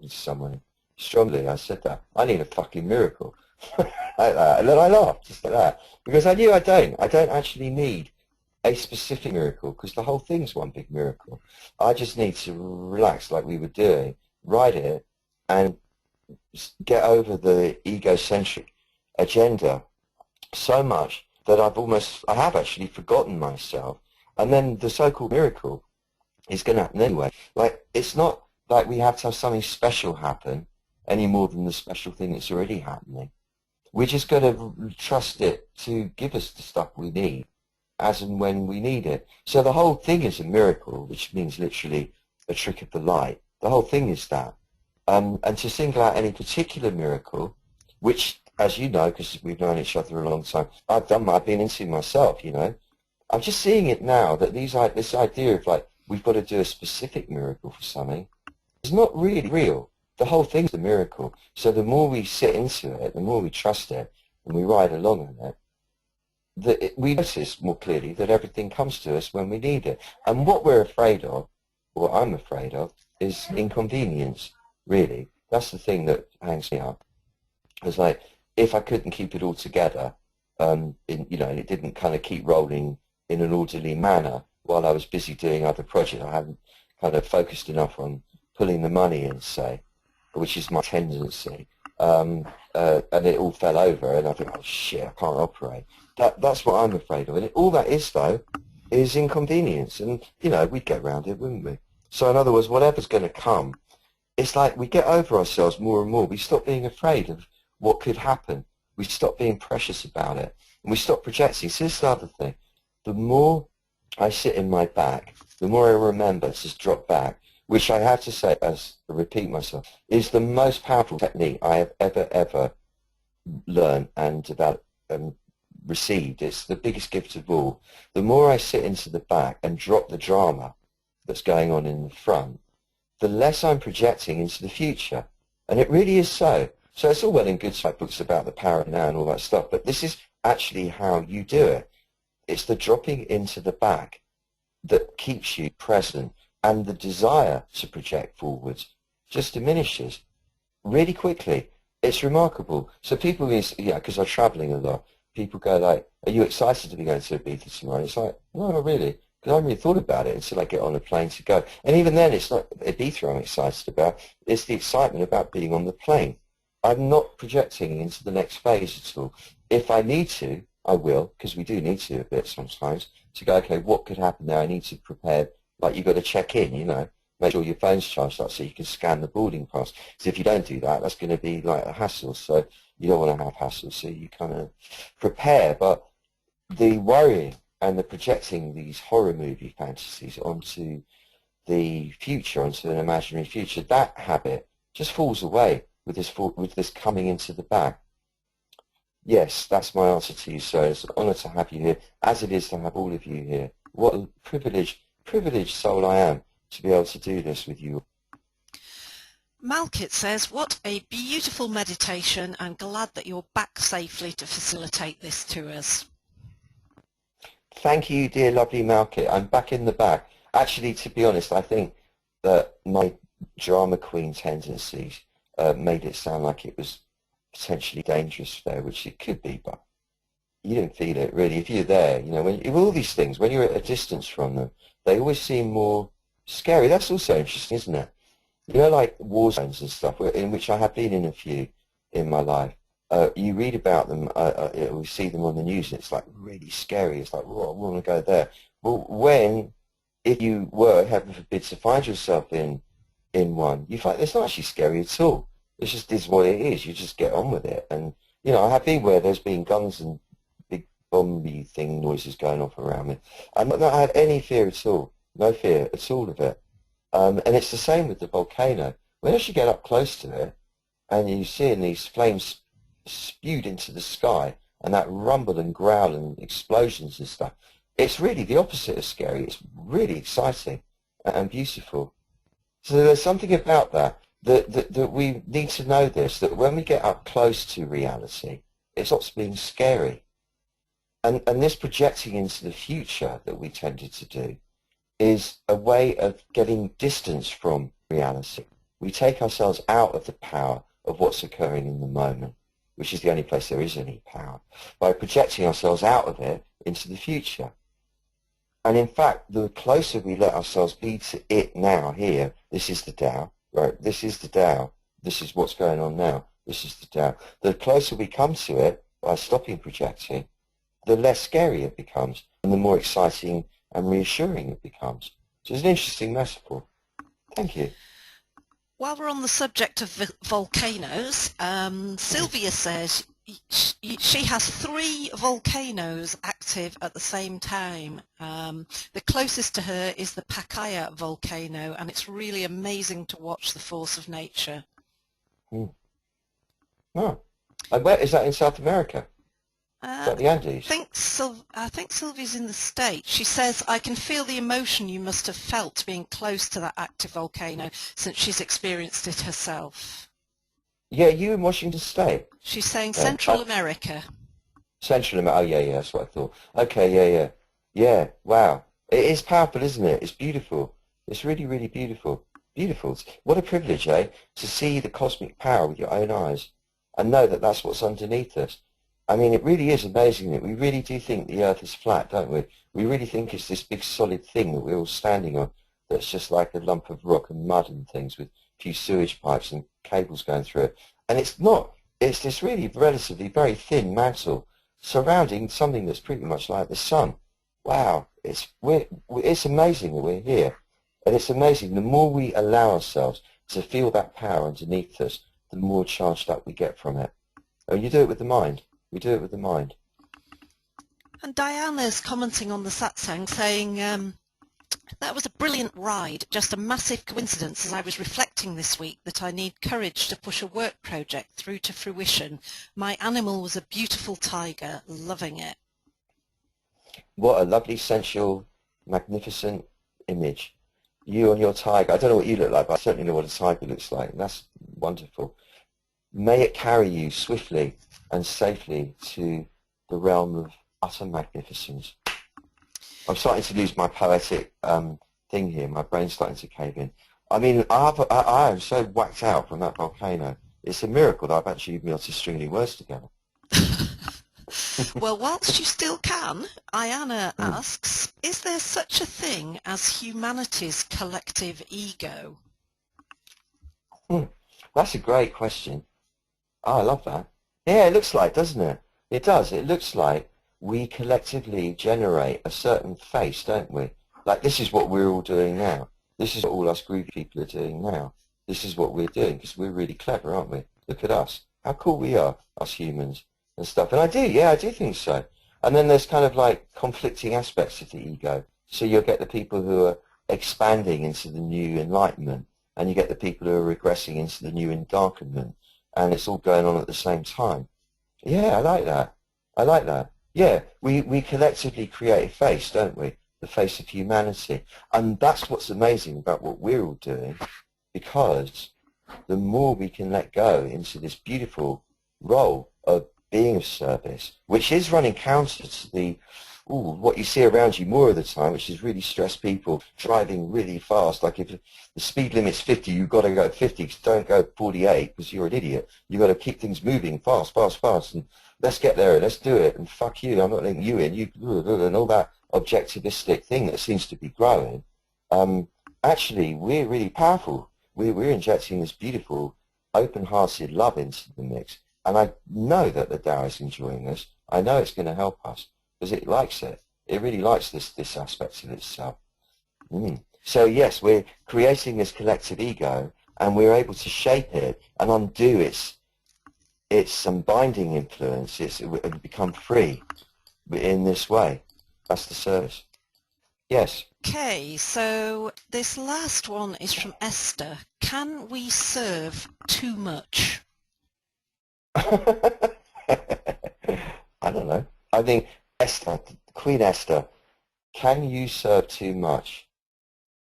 someone strongly. I said that. I need a fucking miracle. Like that. And then I laughed, just like that. Because I knew I don't actually need a specific miracle, because the whole thing's one big miracle. I just need to relax like we were doing, write it, and get over the egocentric agenda so much that I have actually forgotten myself. And then the so-called miracle is going to happen anyway. Like, it's not like we have to have something special happen any more than the special thing that's already happening. We're just going to trust it to give us the stuff we need as and when we need it. So the whole thing is a miracle, which means literally a trick of the light. The whole thing is that. And to single out any particular miracle, which, as you know, because we've known each other a long time, I've been into myself, you know. I'm just seeing it now that this idea of like, we've got to do a specific miracle for something, it's not really real. The whole thing's a miracle. So the more we sit into it, the more we trust it, and we ride along in it, we notice more clearly that everything comes to us when we need it. And what we're afraid of, what I'm afraid of, is inconvenience, really. That's the thing that hangs me up. It's like, if I couldn't keep it all together, and it didn't kind of keep rolling in an orderly manner, while I was busy doing other projects, I hadn't kind of focused enough on pulling the money in, say, which is my tendency, and it all fell over, and I think, oh shit, I can't operate. That's what I'm afraid of, and all that is, though, is inconvenience, and, we'd get around it, wouldn't we? So in other words, whatever's going to come, it's like we get over ourselves more and more. We stop being afraid of what could happen. We stop being precious about it, and we stop projecting. So this is the other thing. The more I sit in my back, the more I remember to just drop back, which I have to say, as I repeat myself, is the most powerful technique I have ever learned and developed and received. It's the biggest gift of all. The more I sit into the back and drop the drama that's going on in the front, the less I'm projecting into the future. And it really is so. So it's all well and good to write books about the power of now and all that stuff, but this is actually how you do it. It's the dropping into the back that keeps you present, and the desire to project forwards just diminishes really quickly. It's remarkable. So people, because I'm traveling a lot, people go like, are you excited to be going to Ibiza tomorrow? It's like, no, not really, because I haven't really thought about it until I get on a plane to go. And even then, it's not Ibiza I'm excited about. It's the excitement about being on the plane. I'm not projecting into the next phase at all. If I need to, I will, because we do need to a bit sometimes, to go, okay, what could happen there? I need to prepare, like you've got to check in, you know, make sure your phone's charged up so you can scan the boarding pass. Because if you don't do that, that's going to be like a hassle. So you don't want to have hassle, so you kind of prepare. But the worrying and the projecting these horror movie fantasies onto the future, onto an imaginary future, that habit just falls away with this coming into the bag. Yes, that's my answer to you, sir. It's an honour to have you here, as it is to have all of you here. What a privileged soul I am to be able to do this with you. Malkit says, what a beautiful meditation. I'm glad that you're back safely to facilitate this to us. Thank you, dear lovely Malkit. I'm back in the bag. Actually, to be honest, I think that my drama queen tendencies made it sound like it was potentially dangerous there, which it could be, but you didn't feel it really. If you're there, you know, when all these things, when you're at a distance from them, they always seem more scary. That's also interesting, isn't it? You know, like war zones and stuff, in which I have been in a few in my life. You read about them, we see them on the news, and it's like really scary. It's like, oh, I want to go there. Well, if you were, heaven forbid, to find yourself in one, you find it's not actually scary at all. It just is what it is. You just get on with it. And, you know, I have been where there's been guns and big bomby thing noises going off around me. I've not had any fear at all. No fear at all of it. And it's the same with the volcano. Once you get up close to it and you see these flames spewed into the sky and that rumble and growl and explosions and stuff, it's really the opposite of scary. It's really exciting and beautiful. So there's something about that we need to know this, that when we get up close to reality, it stops being scary. And this projecting into the future that we tended to do is a way of getting distance from reality. We take ourselves out of the power of what's occurring in the moment, which is the only place there is any power, by projecting ourselves out of it into the future. And in fact, the closer we let ourselves be to it now, here, this is the Tao, right? This is the Tao. This is what's going on now. This is the Tao. The closer we come to it by stopping projecting, the less scary it becomes and the more exciting and reassuring it becomes. So it's an interesting metaphor. Thank you. While we're on the subject of volcanoes, Sylvia says she has 3 volcanoes active at the same time. The closest to her is the Pacaya volcano, and it's really amazing to watch the force of nature. Oh. And where is that, in South America? Is that the Andes? I think Sylvia's in the States. She says, I can feel the emotion you must have felt being close to that active volcano since she's experienced it herself. Yeah, you in Washington State? She's saying Central America. Central America. Oh, yeah, that's what I thought. Okay, yeah. Yeah, wow. It is powerful, isn't it? It's beautiful. It's really, really beautiful. Beautiful. What a privilege, eh? To see the cosmic power with your own eyes and know that that's what's underneath us. I mean, it really is amazing that we really do think the Earth is flat, don't we? We really think it's this big solid thing that we're all standing on that's just like a lump of rock and mud and things with a few sewage pipes and cables going through it. And it's not. It's this really relatively very thin mantle surrounding something that's pretty much like the sun. Wow. It's amazing that we're here. And it's amazing. The more we allow ourselves to feel that power underneath us, the more charged up we get from it. And you do it with the mind. We do it with the mind. And Diana's commenting on the satsang saying, that was a brilliant ride, just a massive coincidence as I was reflecting this week that I need courage to push a work project through to fruition. My animal was a beautiful tiger, loving it. What a lovely, sensual, magnificent image. You and your tiger. I don't know what you look like, but I certainly know what a tiger looks like. And that's wonderful. May it carry you swiftly and safely to the realm of utter magnificence. I'm starting to lose my poetic thing here. My brain's starting to cave in. I mean, I am so whacked out from that volcano. It's a miracle that I've actually been able to string any words together. Well, whilst you still can, Ayana asks, is there such a thing as humanity's collective ego? That's a great question. Oh, I love that. Yeah, it looks like, doesn't it? It does. It looks like we collectively generate a certain face, don't we? Like this is what we're all doing now. This is what all us groovy people are doing now. This is what we're doing because we're really clever, aren't we? Look at us. How cool we are, us humans and stuff. And I do, yeah, I do think so. And then there's kind of like conflicting aspects of the ego. So you'll get the people who are expanding into the new enlightenment, and you get the people who are regressing into the new endarkenment, and it's all going on at the same time. Yeah, I like that. I like that. Yeah, we collectively create a face, don't we? The face of humanity. And that's what's amazing about what we're all doing, because the more we can let go into this beautiful role of being of service, which is running counter to the what you see around you more of the time, which is really stressed people driving really fast. Like if the speed limit's 50, you've got to go 50. Don't go 48 because you're an idiot. You've got to keep things moving fast, fast, fast. And let's get there and let's do it. And fuck you, I'm not letting you in. You and all that objectivistic thing that seems to be growing. Actually, we're really powerful. We're injecting this beautiful, open-hearted love into the mix. And I know that the Tao is enjoying this. I know it's going to help us because it likes it. It really likes this aspect of itself. So yes, we're creating this collective ego, and we're able to shape it and undo its binding influence. And become free in this way. That's the service. Yes. Okay, so this last one is from Esther. Can we serve too much? I don't know. I think Esther, Queen Esther, can you serve too much?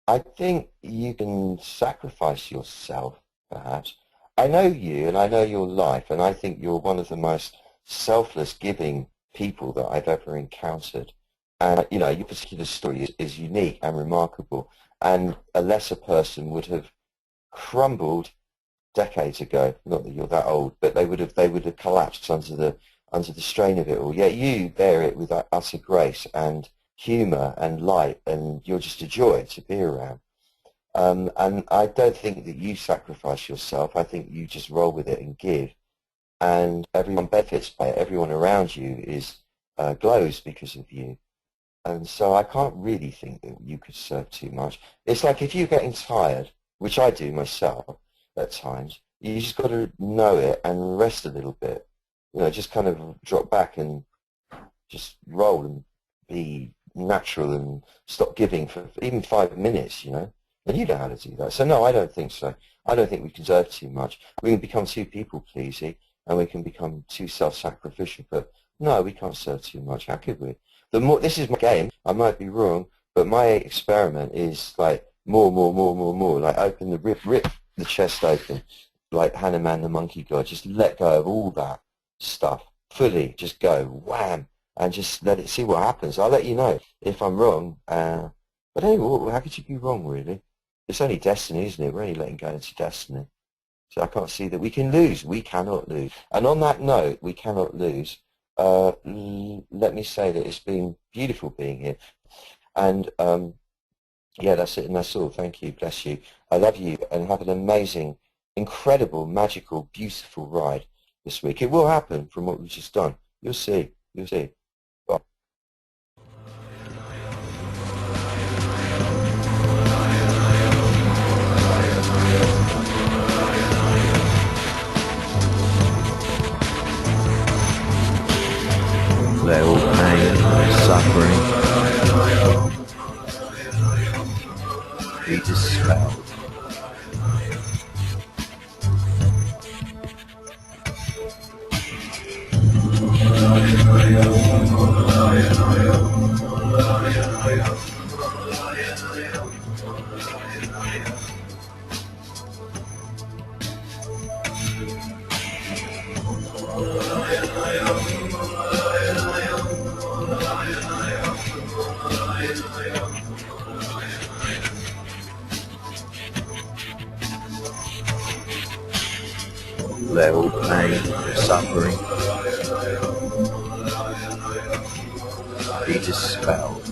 I think you can sacrifice yourself, perhaps. I know you and I know your life, and I think you're one of the most selfless, giving people that I've ever encountered. And, you know, your particular story is unique and remarkable, and a lesser person would have crumbled decades ago. Not that you're that old, but they would have collapsed under the strain of it all. Yet you bear it with utter grace and humour and light, and you're just a joy to be around. And I don't think that you sacrifice yourself. I think you just roll with it and give, and everyone benefits by it. Everyone around you is glows because of you. And so I can't really think that you could serve too much. It's like if you're getting tired, which I do myself at times, you just got to know it and rest a little bit. You know, just kind of drop back and just roll and be natural and stop giving for even 5 minutes, you know. And you know how to do that. So no, I don't think so. I don't think we can serve too much. We can become too people-pleasing, and we can become too self-sacrificial. But no, we can't serve too much. How could we? This is my game. I might be wrong, but my experiment is like more. Like open rip the chest open, like Hanuman the monkey god. Just let go of all that stuff fully. Just go wham, and just let it see what happens. I'll let you know if I'm wrong. But anyway, how could you be wrong, really? It's only destiny, isn't it? We're only letting go into destiny. So I can't see that we can lose. We cannot lose. And on that note, we cannot lose. Let me say that it's been beautiful being here. And yeah, that's it and that's all. Thank you. Bless you. I love you, and have an amazing, incredible, magical, beautiful ride this week. It will happen from what we've just done. You'll see. You'll see. Bye. Let all pain, suffering be dispelled. Let all pain, suffering be dispelled.